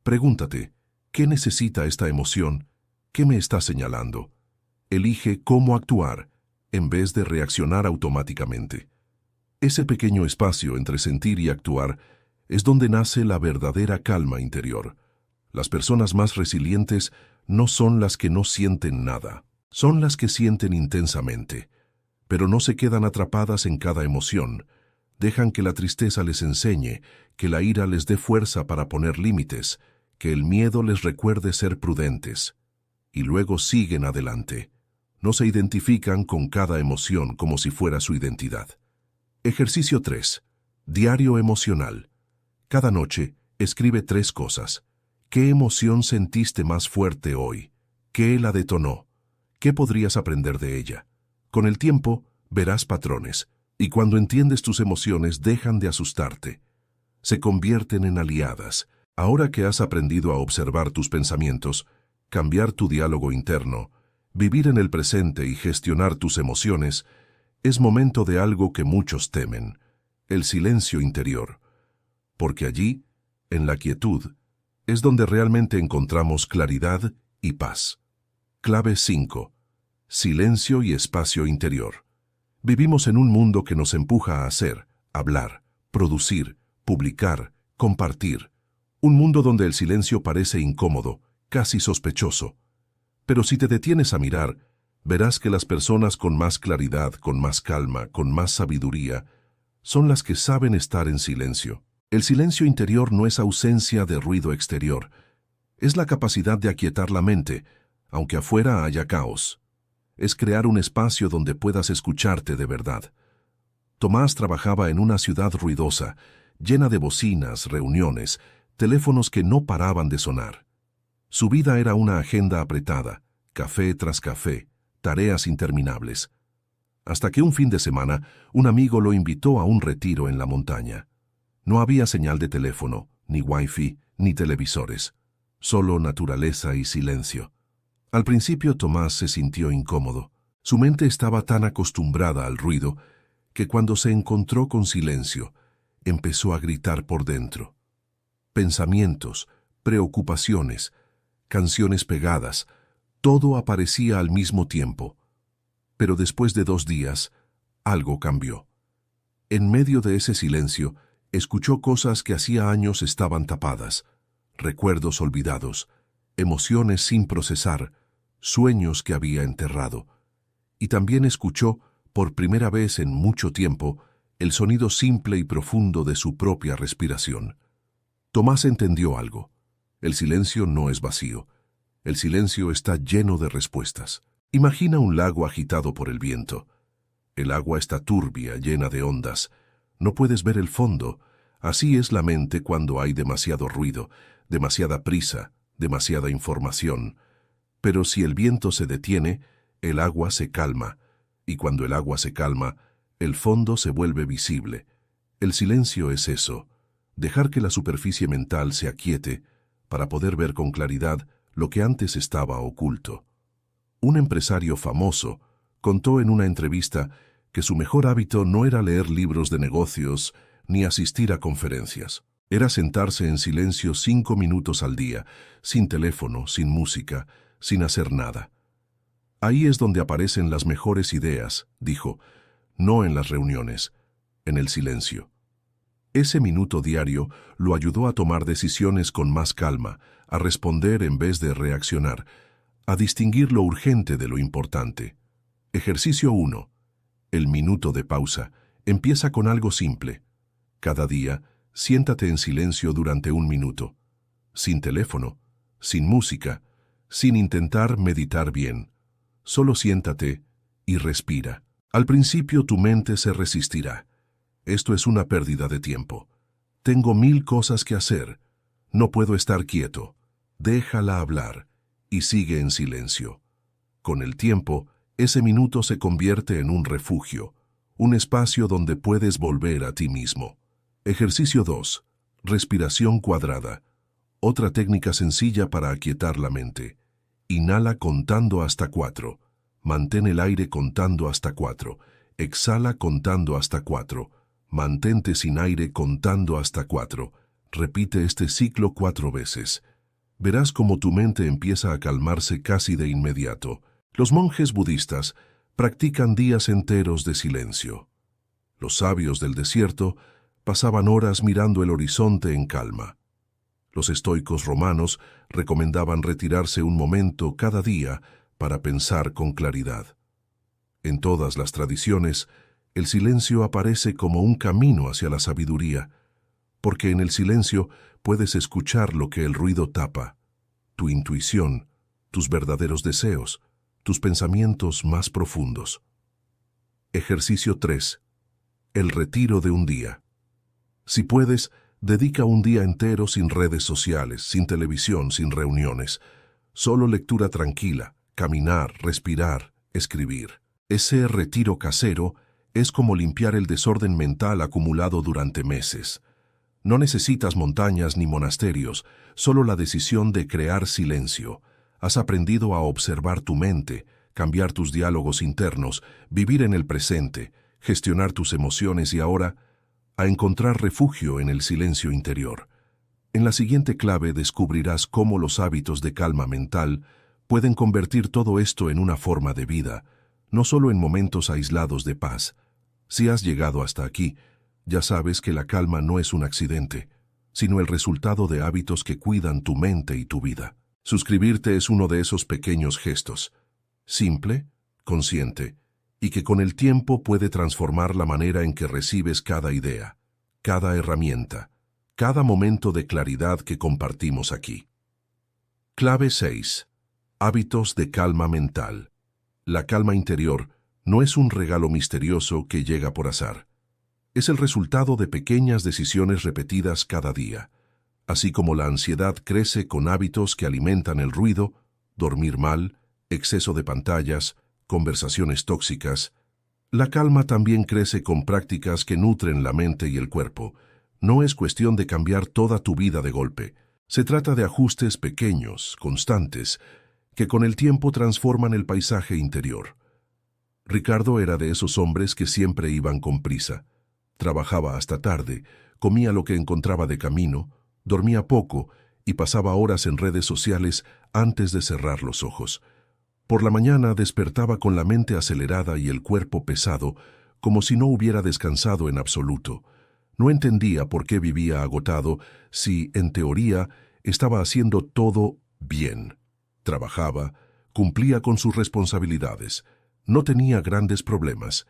Pregúntate: ¿qué necesita esta emoción? ¿Qué me está señalando? Elige cómo actuar, en vez de reaccionar automáticamente. Ese pequeño espacio entre sentir y actuar es donde nace la verdadera calma interior. Las personas más resilientes no son las que no sienten nada, son las que sienten intensamente, pero no se quedan atrapadas en cada emoción. Dejan que la tristeza les enseñe, que la ira les dé fuerza para poner límites, que el miedo les recuerde ser prudentes. Y luego siguen adelante. No se identifican con cada emoción como si fuera su identidad. Ejercicio 3. Diario emocional. Cada noche, escribe 3 cosas. ¿Qué emoción sentiste más fuerte hoy? ¿Qué la detonó? ¿Qué podrías aprender de ella? Con el tiempo, verás patrones, y cuando entiendes tus emociones dejan de asustarte. Se convierten en aliadas. Ahora que has aprendido a observar tus pensamientos, cambiar tu diálogo interno, vivir en el presente y gestionar tus emociones, es momento de algo que muchos temen: el silencio interior. Porque allí, en la quietud, es donde realmente encontramos claridad y paz. Clave 5. Silencio y espacio interior. Vivimos en un mundo que nos empuja a hacer, hablar, producir, publicar, compartir. Un mundo donde el silencio parece incómodo, casi sospechoso. Pero si te detienes a mirar, verás que las personas con más claridad, con más calma, con más sabiduría, son las que saben estar en silencio. El silencio interior no es ausencia de ruido exterior, es la capacidad de aquietar la mente, aunque afuera haya caos. Es crear un espacio donde puedas escucharte de verdad. Tomás trabajaba en una ciudad ruidosa, llena de bocinas, reuniones, teléfonos que no paraban de sonar. Su vida era una agenda apretada, café tras café, tareas interminables. Hasta que un fin de semana, un amigo lo invitó a un retiro en la montaña. No había señal de teléfono, ni wifi, ni televisores. Solo naturaleza y silencio. Al principio Tomás se sintió incómodo. Su mente estaba tan acostumbrada al ruido que cuando se encontró con silencio, empezó a gritar por dentro. Pensamientos, preocupaciones, canciones pegadas, todo aparecía al mismo tiempo. Pero después de 2 días, algo cambió. En medio de ese silencio, escuchó cosas que hacía años estaban tapadas, recuerdos olvidados, emociones sin procesar, sueños que había enterrado. Y también escuchó, por primera vez en mucho tiempo, el sonido simple y profundo de su propia respiración. Tomás entendió algo. El silencio no es vacío. El silencio está lleno de respuestas. Imagina un lago agitado por el viento. El agua está turbia, llena de ondas. No puedes ver el fondo. Así es la mente cuando hay demasiado ruido, demasiada prisa, demasiada información. Pero si el viento se detiene, el agua se calma. Y cuando el agua se calma, el fondo se vuelve visible. El silencio es eso, dejar que la superficie mental se aquiete para poder ver con claridad lo que antes estaba oculto. Un empresario famoso contó en una entrevista que su mejor hábito no era leer libros de negocios ni asistir a conferencias. Era sentarse en silencio 5 minutos al día, sin teléfono, sin música, sin hacer nada. Ahí es donde aparecen las mejores ideas, dijo, no en las reuniones, en el silencio. Ese minuto diario lo ayudó a tomar decisiones con más calma, a responder en vez de reaccionar, a distinguir lo urgente de lo importante. Ejercicio 1. El minuto de pausa. Empieza con algo simple. Cada día, siéntate en silencio durante 1 minuto. Sin teléfono, sin música, sin intentar meditar bien. Solo siéntate y respira. Al principio tu mente se resistirá. Esto es una pérdida de tiempo. Tengo 1000 cosas que hacer. No puedo estar quieto. Déjala hablar y sigue en silencio. Con el tiempo, ese minuto se convierte en un refugio, un espacio donde puedes volver a ti mismo. Ejercicio 2. Respiración cuadrada. Otra técnica sencilla para aquietar la mente. Inhala contando hasta 4. Mantén el aire contando hasta 4. Exhala contando hasta 4. Mantente sin aire contando hasta 4. Repite este ciclo 4 veces. Verás cómo tu mente empieza a calmarse casi de inmediato. Los monjes budistas practican días enteros de silencio. Los sabios del desierto pasaban horas mirando el horizonte en calma. Los estoicos romanos recomendaban retirarse un momento cada día para pensar con claridad. En todas las tradiciones, el silencio aparece como un camino hacia la sabiduría, porque en el silencio puedes escuchar lo que el ruido tapa, tu intuición, tus verdaderos deseos, tus pensamientos más profundos. Ejercicio 3. El retiro de un día. Si puedes, dedica un día entero sin redes sociales, sin televisión, sin reuniones. Solo lectura tranquila, caminar, respirar, escribir. Ese retiro casero es como limpiar el desorden mental acumulado durante meses. No necesitas montañas ni monasterios, solo la decisión de crear silencio. Has aprendido a observar tu mente, cambiar tus diálogos internos, vivir en el presente, gestionar tus emociones y ahora a encontrar refugio en el silencio interior. En la siguiente clave descubrirás cómo los hábitos de calma mental pueden convertir todo esto en una forma de vida, no solo en momentos aislados de paz. Si has llegado hasta aquí, ya sabes que la calma no es un accidente, sino el resultado de hábitos que cuidan tu mente y tu vida. Suscribirte es uno de esos pequeños gestos, simple, consciente, y que con el tiempo puede transformar la manera en que recibes cada idea, cada herramienta, cada momento de claridad que compartimos aquí. Clave 6. Hábitos de calma mental. La calma interior no es un regalo misterioso que llega por azar. Es el resultado de pequeñas decisiones repetidas cada día. Así como la ansiedad crece con hábitos que alimentan el ruido, dormir mal, exceso de pantallas, conversaciones tóxicas, la calma también crece con prácticas que nutren la mente y el cuerpo. No es cuestión de cambiar toda tu vida de golpe. Se trata de ajustes pequeños, constantes, que con el tiempo transforman el paisaje interior. Ricardo era de esos hombres que siempre iban con prisa. Trabajaba hasta tarde, comía lo que encontraba de camino, dormía poco y pasaba horas en redes sociales antes de cerrar los ojos. Por la mañana despertaba con la mente acelerada y el cuerpo pesado, como si no hubiera descansado en absoluto. No entendía por qué vivía agotado si, en teoría, estaba haciendo todo bien. Trabajaba, cumplía con sus responsabilidades, no tenía grandes problemas,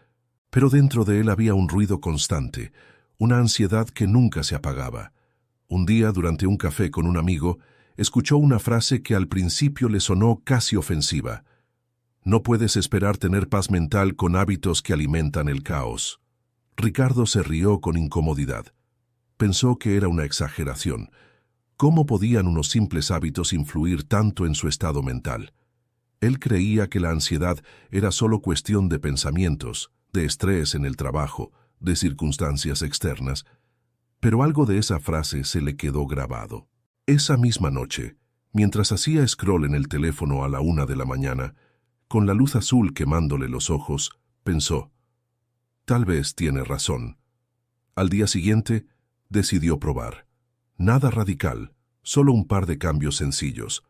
pero dentro de él había un ruido constante, una ansiedad que nunca se apagaba. Un día, durante un café con un amigo, escuchó una frase que al principio le sonó casi ofensiva. No puedes esperar tener paz mental con hábitos que alimentan el caos. Ricardo se rió con incomodidad. Pensó que era una exageración. ¿Cómo podían unos simples hábitos influir tanto en su estado mental? Él creía que la ansiedad era solo cuestión de pensamientos, de estrés en el trabajo, de circunstancias externas. Pero algo de esa frase se le quedó grabado. Esa misma noche, mientras hacía scroll en el teléfono a la 1 de la mañana, con la luz azul quemándole los ojos, pensó, tal vez tiene razón. Al día siguiente, decidió probar. Nada radical, solo un par de cambios sencillos.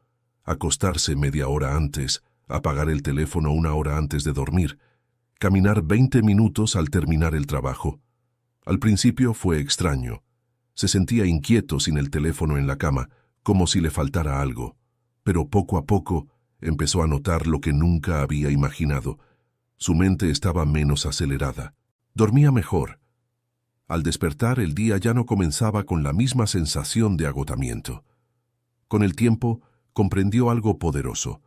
Acostarse media hora antes, apagar el teléfono 1 hora antes de dormir, caminar 20 minutos al terminar el trabajo. Al principio fue extraño. Se sentía inquieto sin el teléfono en la cama, como si le faltara algo. Pero poco a poco empezó a notar lo que nunca había imaginado. Su mente estaba menos acelerada. Dormía mejor. Al despertar, el día ya no comenzaba con la misma sensación de agotamiento. Con el tiempo, comprendió algo poderoso.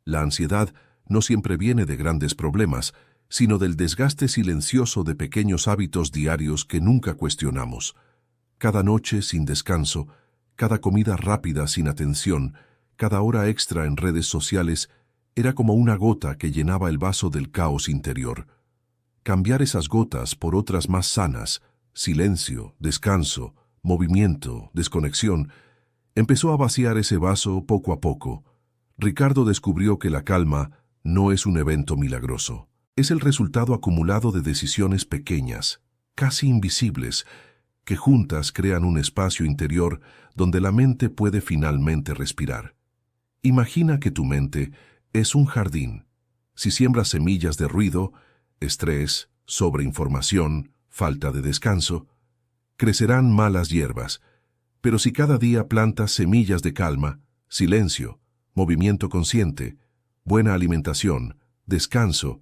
La ansiedad no siempre viene de grandes problemas, sino del desgaste silencioso de pequeños hábitos diarios que nunca cuestionamos. Cada noche sin descanso, cada comida rápida sin atención, cada hora extra en redes sociales, era como una gota que llenaba el vaso del caos interior. Cambiar esas gotas por otras más sanas, silencio, descanso, movimiento, desconexión, empezó a vaciar ese vaso poco a poco. Ricardo descubrió que la calma no es un evento milagroso. Es el resultado acumulado de decisiones pequeñas, casi invisibles, que juntas crean un espacio interior donde la mente puede finalmente respirar. Imagina que tu mente es un jardín. Si siembras semillas de ruido, estrés, sobreinformación, falta de descanso, crecerán malas hierbas. Pero si cada día plantas semillas de calma, silencio, movimiento consciente, buena alimentación, descanso,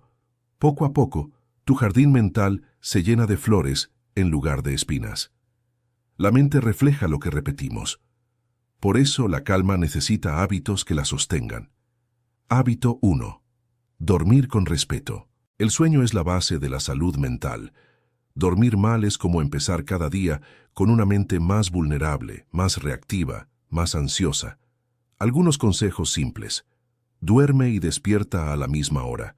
poco a poco, tu jardín mental se llena de flores en lugar de espinas. La mente refleja lo que repetimos. Por eso la calma necesita hábitos que la sostengan. Hábito 1. Dormir con respeto. El sueño es la base de la salud mental. Dormir mal es como empezar cada día con una mente más vulnerable, más reactiva, más ansiosa. Algunos consejos simples. Duerme y despierta a la misma hora.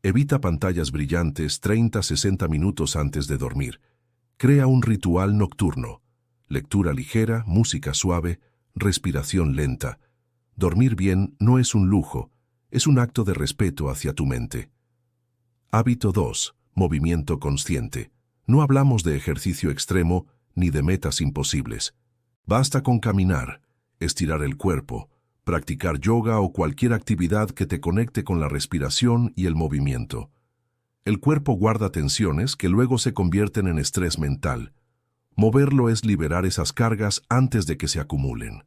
Evita pantallas brillantes 30-60 minutos antes de dormir. Crea un ritual nocturno. Lectura ligera, música suave, respiración lenta. Dormir bien no es un lujo, es un acto de respeto hacia tu mente. Hábito 2. Movimiento consciente. No hablamos de ejercicio extremo ni de metas imposibles. Basta con caminar, estirar el cuerpo, practicar yoga o cualquier actividad que te conecte con la respiración y el movimiento. El cuerpo guarda tensiones que luego se convierten en estrés mental. Moverlo es liberar esas cargas antes de que se acumulen.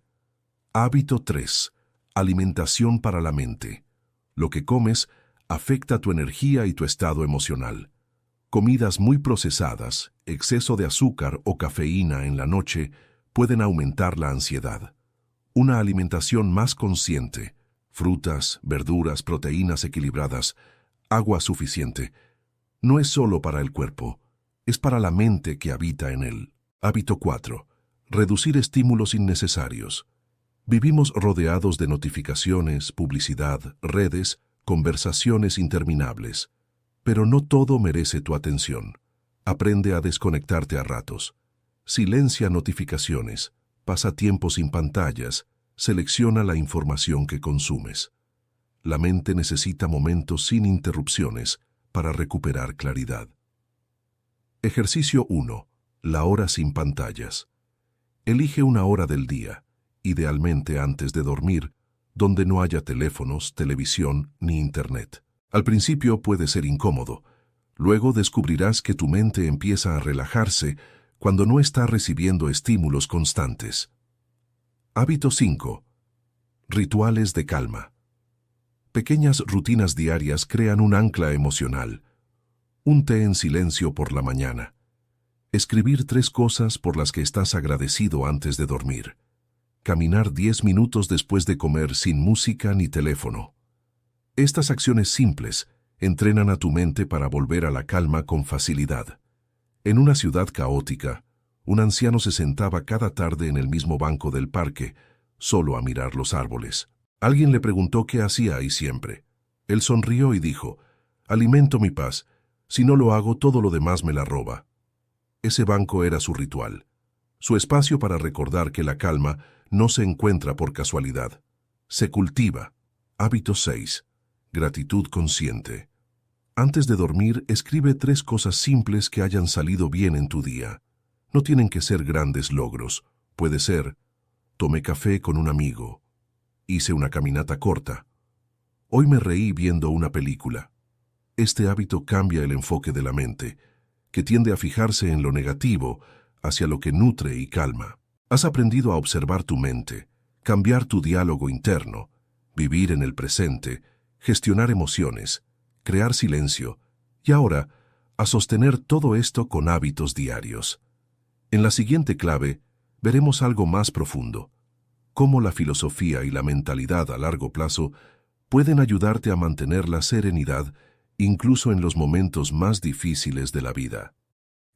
Hábito 3. Alimentación para la mente. Lo que comes afecta tu energía y tu estado emocional. Comidas muy procesadas, exceso de azúcar o cafeína en la noche pueden aumentar la ansiedad. Una alimentación más consciente, frutas, verduras, proteínas equilibradas, agua suficiente, no es solo para el cuerpo, es para la mente que habita en él. Hábito 4. Reducir estímulos innecesarios. Vivimos rodeados de notificaciones, publicidad, redes, conversaciones interminables. Pero no todo merece tu atención. Aprende a desconectarte a ratos. Silencia notificaciones, pasa tiempo sin pantallas, selecciona la información que consumes. La mente necesita momentos sin interrupciones para recuperar claridad. Ejercicio 1. La hora sin pantallas. Elige una hora del día, idealmente antes de dormir, donde no haya teléfonos, televisión ni internet. Al principio puede ser incómodo. Luego descubrirás que tu mente empieza a relajarse cuando no está recibiendo estímulos constantes. Hábito 5. Rituales de calma. Pequeñas rutinas diarias crean un ancla emocional. Un té en silencio por la mañana. Escribir 3 cosas por las que estás agradecido antes de dormir. Caminar 10 minutos después de comer sin música ni teléfono. Estas acciones simples entrenan a tu mente para volver a la calma con facilidad. En una ciudad caótica, un anciano se sentaba cada tarde en el mismo banco del parque, solo a mirar los árboles. Alguien le preguntó qué hacía ahí siempre. Él sonrió y dijo: «Alimento mi paz. Si no lo hago, todo lo demás me la roba». Ese banco era su ritual, su espacio para recordar que la calma no se encuentra por casualidad. Se cultiva. Hábito 6. Gratitud consciente. Antes de dormir, escribe 3 cosas simples que hayan salido bien en tu día. No tienen que ser grandes logros. Puede ser: tomé café con un amigo. Hice una caminata corta. Hoy me reí viendo una película. Este hábito cambia el enfoque de la mente, que tiende a fijarse en lo negativo, hacia lo que nutre y calma. Has aprendido a observar tu mente, cambiar tu diálogo interno, vivir en el presente, gestionar emociones, crear silencio, y ahora, a sostener todo esto con hábitos diarios. En la siguiente clave, veremos algo más profundo: cómo la filosofía y la mentalidad a largo plazo pueden ayudarte a mantener la serenidad incluso en los momentos más difíciles de la vida.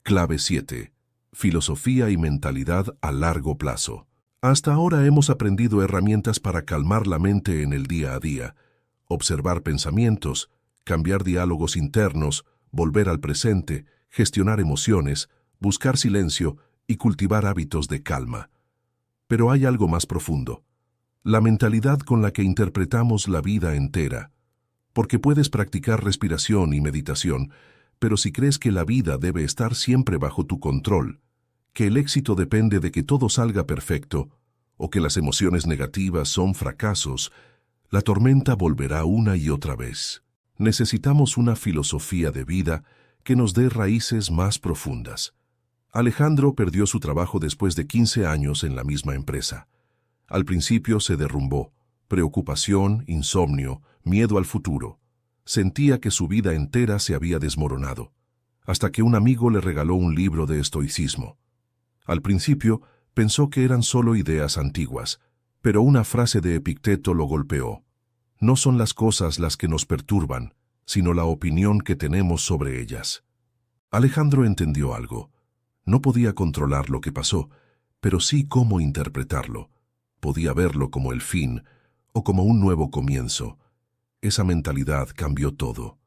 Clave 7. Filosofía y mentalidad a largo plazo. Hasta ahora hemos aprendido herramientas para calmar la mente en el día a día, observar pensamientos, cambiar diálogos internos, volver al presente, gestionar emociones, buscar silencio y cultivar hábitos de calma. Pero hay algo más profundo: la mentalidad con la que interpretamos la vida entera. Porque puedes practicar respiración y meditación, pero si crees que la vida debe estar siempre bajo tu control, que el éxito depende de que todo salga perfecto, o que las emociones negativas son fracasos, la tormenta volverá una y otra vez. Necesitamos una filosofía de vida que nos dé raíces más profundas. Alejandro perdió su trabajo después de 15 años en la misma empresa. Al principio se derrumbó: preocupación, insomnio, miedo al futuro. Sentía que su vida entera se había desmoronado, hasta que un amigo le regaló un libro de estoicismo. Al principio pensó que eran solo ideas antiguas, pero una frase de Epicteto lo golpeó: no son las cosas las que nos perturban, sino la opinión que tenemos sobre ellas. Alejandro entendió algo. No podía controlar lo que pasó, pero sí cómo interpretarlo. Podía verlo como el fin o como un nuevo comienzo. Esa mentalidad cambió todo.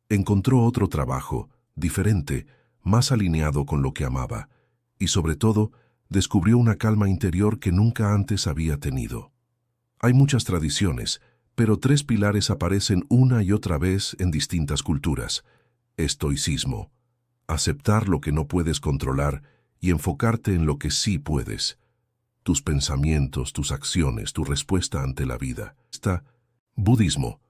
Encontró otro trabajo, diferente, más alineado con lo que amaba, y sobre todo, descubrió una calma interior que nunca antes había tenido. Hay muchas tradiciones, pero 3 pilares aparecen una y otra vez en distintas culturas. Estoicismo: aceptar lo que no puedes controlar y enfocarte en lo que sí puedes. Tus pensamientos, tus acciones, tu respuesta ante la vida. Budismo: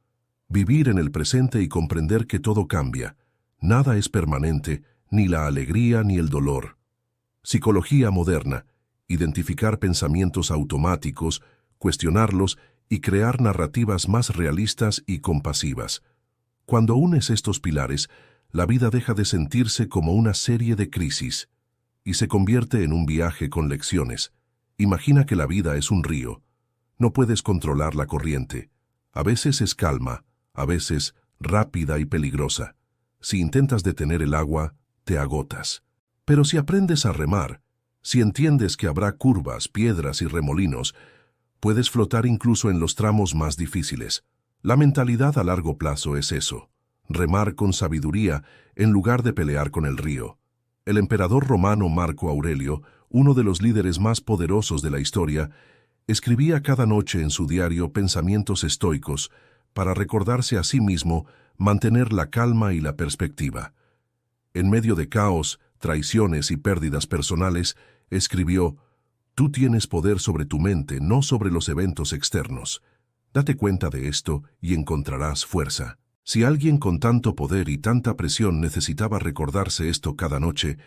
vivir en el presente y comprender que todo cambia. Nada es permanente, ni la alegría ni el dolor. Psicología moderna: identificar pensamientos automáticos, cuestionarlos y crear narrativas más realistas y compasivas. Cuando unes estos pilares, la vida deja de sentirse como una serie de crisis y se convierte en un viaje con lecciones. Imagina que la vida es un río. No puedes controlar la corriente. A veces es calma, a veces rápida y peligrosa. Si intentas detener el agua, te agotas. Pero si aprendes a remar, si entiendes que habrá curvas, piedras y remolinos, puedes flotar incluso en los tramos más difíciles. La mentalidad a largo plazo es eso: remar con sabiduría en lugar de pelear con el río. El emperador romano Marco Aurelio, uno de los líderes más poderosos de la historia, escribía cada noche en su diario pensamientos estoicos para recordarse a sí mismo mantener la calma y la perspectiva. En medio de caos, traiciones y pérdidas personales, escribió: «Tú tienes poder sobre tu mente, no sobre los eventos externos. Date cuenta de esto y encontrarás fuerza». Si alguien con tanto poder y tanta presión necesitaba recordarse esto cada noche,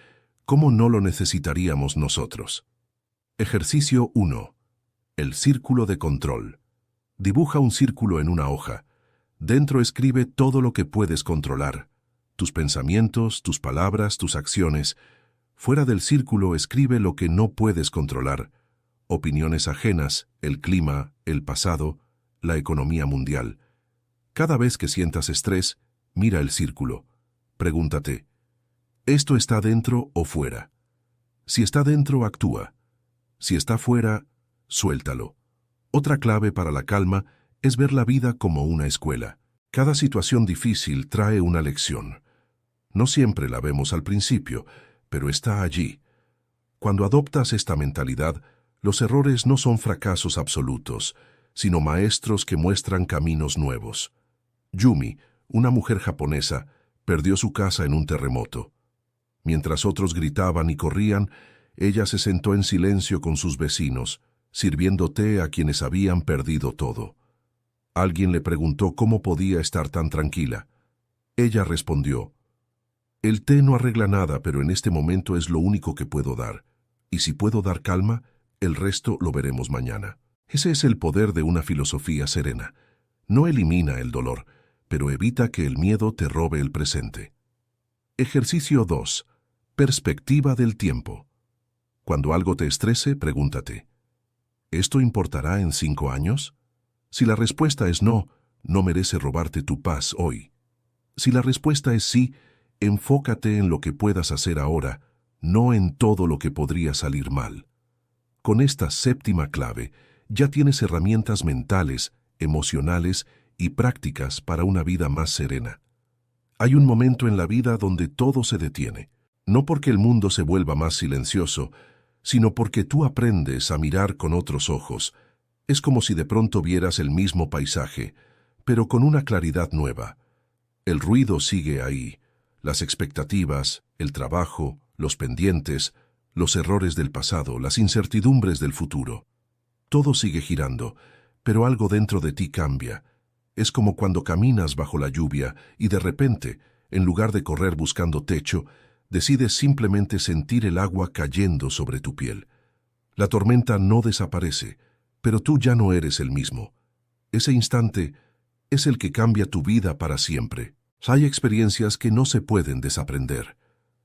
¿cómo no lo necesitaríamos nosotros? Ejercicio 1. El círculo de control. Dibuja un círculo en una hoja. Dentro escribe todo lo que puedes controlar: tus pensamientos, tus palabras, tus acciones. Fuera del círculo escribe lo que no puedes controlar: opiniones ajenas, el clima, el pasado, la economía mundial. Cada vez que sientas estrés, mira el círculo. Pregúntate, ¿esto está dentro o fuera? Si está dentro, actúa. Si está fuera, suéltalo. Otra clave para la calma es ver la vida como una escuela. Cada situación difícil trae una lección. No siempre la vemos al principio, pero está allí. Cuando adoptas esta mentalidad, los errores no son fracasos absolutos, sino maestros que muestran caminos nuevos. Yumi, una mujer japonesa, perdió su casa en un terremoto. Mientras otros gritaban y corrían, ella se sentó en silencio con sus vecinos, sirviendo té a quienes habían perdido todo. Alguien le preguntó cómo podía estar tan tranquila. Ella respondió, «El té no arregla nada, pero en este momento es lo único que puedo dar. Y si puedo dar calma, el resto lo veremos mañana». Ese es el poder de una filosofía serena. No elimina el dolor, pero evita que el miedo te robe el presente. Ejercicio 2. Perspectiva del tiempo. Cuando algo te estrese, pregúntate, ¿esto importará en 5 años? Si la respuesta es no, no merece robarte tu paz hoy. Si la respuesta es sí, enfócate en lo que puedas hacer ahora, no en todo lo que podría salir mal. Con esta séptima clave, ya tienes herramientas mentales, emocionales y prácticas para una vida más serena. Hay un momento en la vida donde todo se detiene, no porque el mundo se vuelva más silencioso, sino porque tú aprendes a mirar con otros ojos. Es como si de pronto vieras el mismo paisaje, pero con una claridad nueva. El ruido sigue ahí, las expectativas, el trabajo, los pendientes, los errores del pasado, las incertidumbres del futuro. Todo sigue girando, pero algo dentro de ti cambia. Es como cuando caminas bajo la lluvia y de repente, en lugar de correr buscando techo, decides simplemente sentir el agua cayendo sobre tu piel. La tormenta no desaparece, pero tú ya no eres el mismo. Ese instante es el que cambia tu vida para siempre. Hay experiencias que no se pueden desaprender.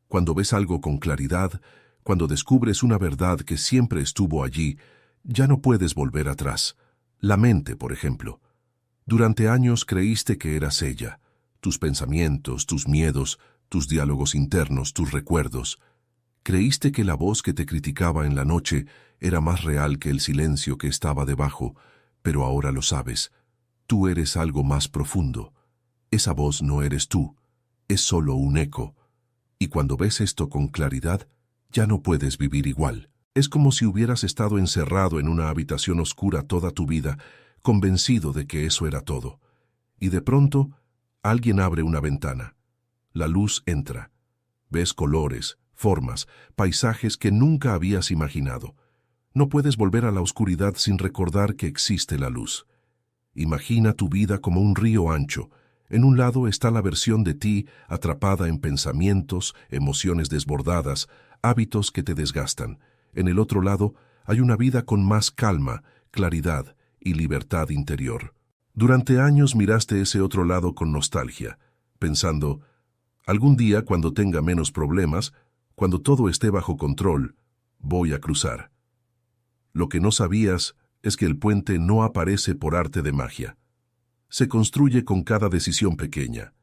Cuando ves algo con claridad, cuando descubres una verdad que siempre estuvo allí, ya no puedes volver atrás. La mente, por ejemplo. Durante años creíste que eras ella, tus pensamientos, tus miedos, tus diálogos internos, tus recuerdos. Creíste que la voz que te criticaba en la noche era más real que el silencio que estaba debajo, pero ahora lo sabes. Tú eres algo más profundo. Esa voz no eres tú, es solo un eco. Y cuando ves esto con claridad, ya no puedes vivir igual. Es como si hubieras estado encerrado en una habitación oscura toda tu vida, convencido de que eso era todo. Y de pronto, alguien abre una ventana. La luz entra. Ves colores, formas, paisajes que nunca habías imaginado. No puedes volver a la oscuridad sin recordar que existe la luz. Imagina tu vida como un río ancho. En un lado está la versión de ti atrapada en pensamientos, emociones desbordadas, hábitos que te desgastan. En el otro lado hay una vida con más calma, claridad y libertad interior. Durante años miraste ese otro lado con nostalgia, pensando, algún día cuando tenga menos problemas, cuando todo esté bajo control, voy a cruzar. Lo que no sabías es que el puente no aparece por arte de magia. Se construye con cada decisión pequeña.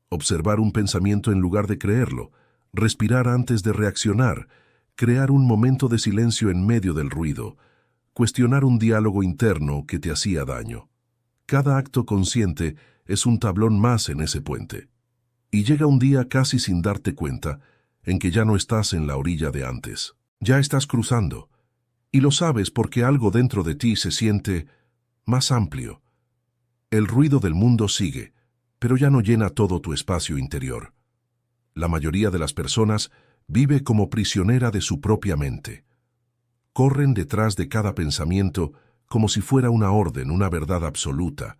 Observar un pensamiento en lugar de creerlo, respirar antes de reaccionar, crear un momento de silencio en medio del ruido, cuestionar un diálogo interno que te hacía daño. Cada acto consciente es un tablón más en ese puente. Y llega un día casi sin darte cuenta, en que ya no estás en la orilla de antes. Ya estás cruzando. Y lo sabes porque algo dentro de ti se siente más amplio. El ruido del mundo sigue, pero ya no llena todo tu espacio interior. La mayoría de las personas vive como prisionera de su propia mente. Corren detrás de cada pensamiento como si fuera una orden, una verdad absoluta,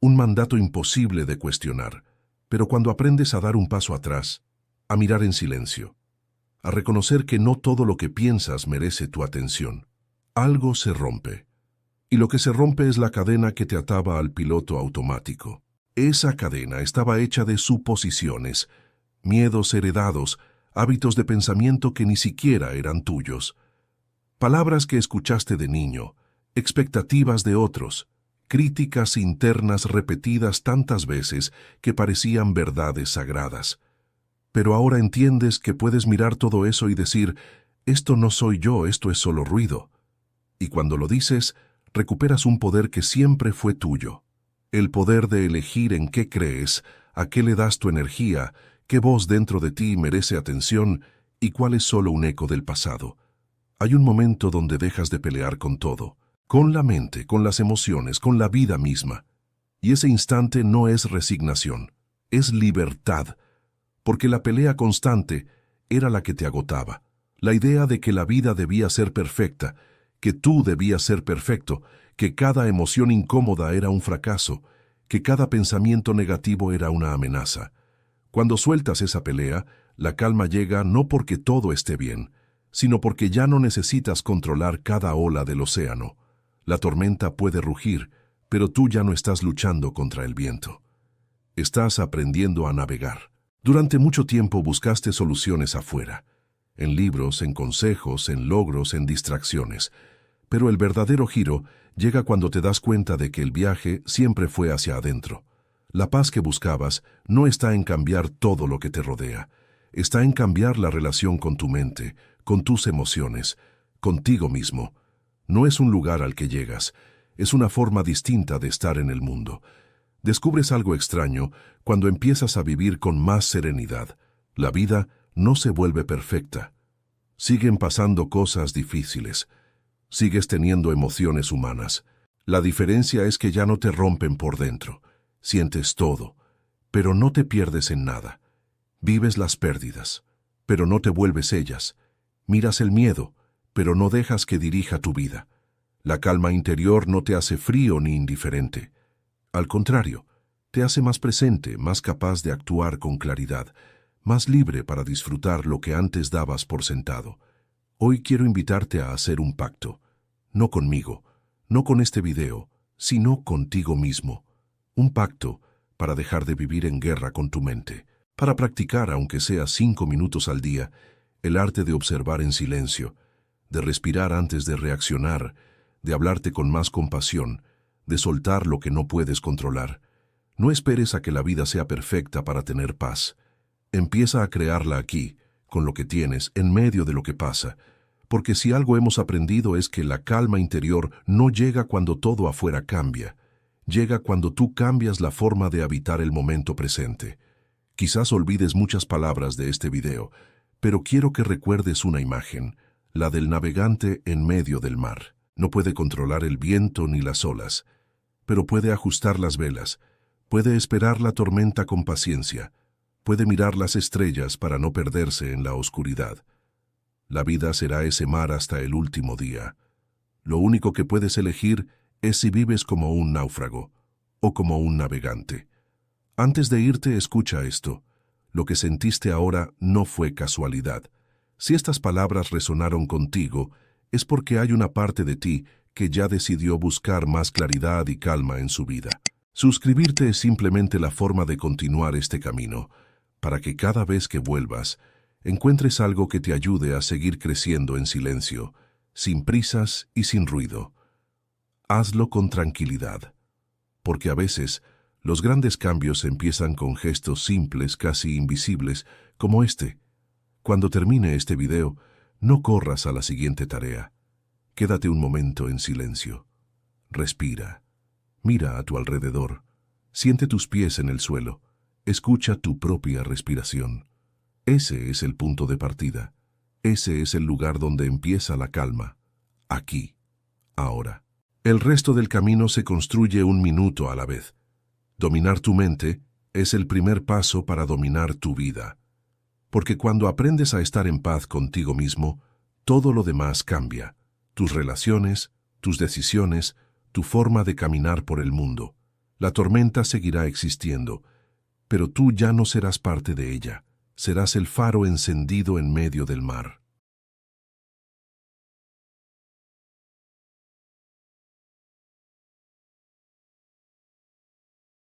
un mandato imposible de cuestionar. Pero cuando aprendes a dar un paso atrás, a mirar en silencio, a reconocer que no todo lo que piensas merece tu atención, algo se rompe. Y lo que se rompe es la cadena que te ataba al piloto automático. Esa cadena estaba hecha de suposiciones, miedos heredados, hábitos de pensamiento que ni siquiera eran tuyos. Palabras que escuchaste de niño, expectativas de otros, críticas internas repetidas tantas veces que parecían verdades sagradas. Pero ahora entiendes que puedes mirar todo eso y decir, esto no soy yo, esto es solo ruido. Y cuando lo dices, recuperas un poder que siempre fue tuyo. El poder de elegir en qué crees, a qué le das tu energía, qué voz dentro de ti merece atención y cuál es solo un eco del pasado. Hay un momento donde dejas de pelear con todo, con la mente, con las emociones, con la vida misma. Y ese instante no es resignación, es libertad, porque la pelea constante era la que te agotaba. La idea de que la vida debía ser perfecta, que tú debías ser perfecto, que cada emoción incómoda era un fracaso, que cada pensamiento negativo era una amenaza. Cuando sueltas esa pelea, la calma llega no porque todo esté bien, sino porque ya no necesitas controlar cada ola del océano. La tormenta puede rugir, pero tú ya no estás luchando contra el viento. Estás aprendiendo a navegar. Durante mucho tiempo buscaste soluciones afuera, en libros, en consejos, en logros, en distracciones. Pero el verdadero giro llega cuando te das cuenta de que el viaje siempre fue hacia adentro. La paz que buscabas no está en cambiar todo lo que te rodea, está en cambiar la relación con tu mente, con tus emociones, contigo mismo. No es un lugar al que llegas, es una forma distinta de estar en el mundo. Descubres algo extraño cuando empiezas a vivir con más serenidad. La vida no se vuelve perfecta. Siguen pasando cosas difíciles. Sigues teniendo emociones humanas. La diferencia es que ya no te rompen por dentro. Sientes todo, pero no te pierdes en nada. Vives las pérdidas, pero no te vuelves ellas. Miras el miedo, pero no dejas que dirija tu vida. La calma interior no te hace frío ni indiferente. Al contrario, te hace más presente, más capaz de actuar con claridad, más libre para disfrutar lo que antes dabas por sentado. Hoy quiero invitarte a hacer un pacto. No conmigo, no con este video, sino contigo mismo. Un pacto para dejar de vivir en guerra con tu mente, para practicar, aunque sea 5 minutos al día, el arte de observar en silencio, de respirar antes de reaccionar, de hablarte con más compasión, de soltar lo que no puedes controlar. No esperes a que la vida sea perfecta para tener paz. Empieza a crearla aquí, con lo que tienes, en medio de lo que pasa, porque si algo hemos aprendido es que la calma interior no llega cuando todo afuera cambia, llega cuando tú cambias la forma de habitar el momento presente. Quizás olvides muchas palabras de este video, pero quiero que recuerdes una imagen, la del navegante en medio del mar. No puede controlar el viento ni las olas, pero puede ajustar las velas, puede esperar la tormenta con paciencia, puede mirar las estrellas para no perderse en la oscuridad. La vida será ese mar hasta el último día. Lo único que puedes elegir es si vives como un náufrago o como un navegante. Antes de irte, escucha esto. Lo que sentiste ahora no fue casualidad. Si estas palabras resonaron contigo, es porque hay una parte de ti que ya decidió buscar más claridad y calma en su vida. Suscribirte es simplemente la forma de continuar este camino, para que cada vez que vuelvas, encuentres algo que te ayude a seguir creciendo en silencio, sin prisas y sin ruido. Hazlo con tranquilidad, porque a veces los grandes cambios empiezan con gestos simples, casi invisibles, como este. Cuando termine este video, no corras a la siguiente tarea. Quédate un momento en silencio. Respira. Mira a tu alrededor. Siente tus pies en el suelo. Escucha tu propia respiración. Ese es el punto de partida. Ese es el lugar donde empieza la calma. Aquí. Ahora. El resto del camino se construye un minuto a la vez. Dominar tu mente es el primer paso para dominar tu vida. Porque cuando aprendes a estar en paz contigo mismo, todo lo demás cambia. Tus relaciones, tus decisiones, tu forma de caminar por el mundo. La tormenta seguirá existiendo, pero tú ya no serás parte de ella. Serás el faro encendido en medio del mar.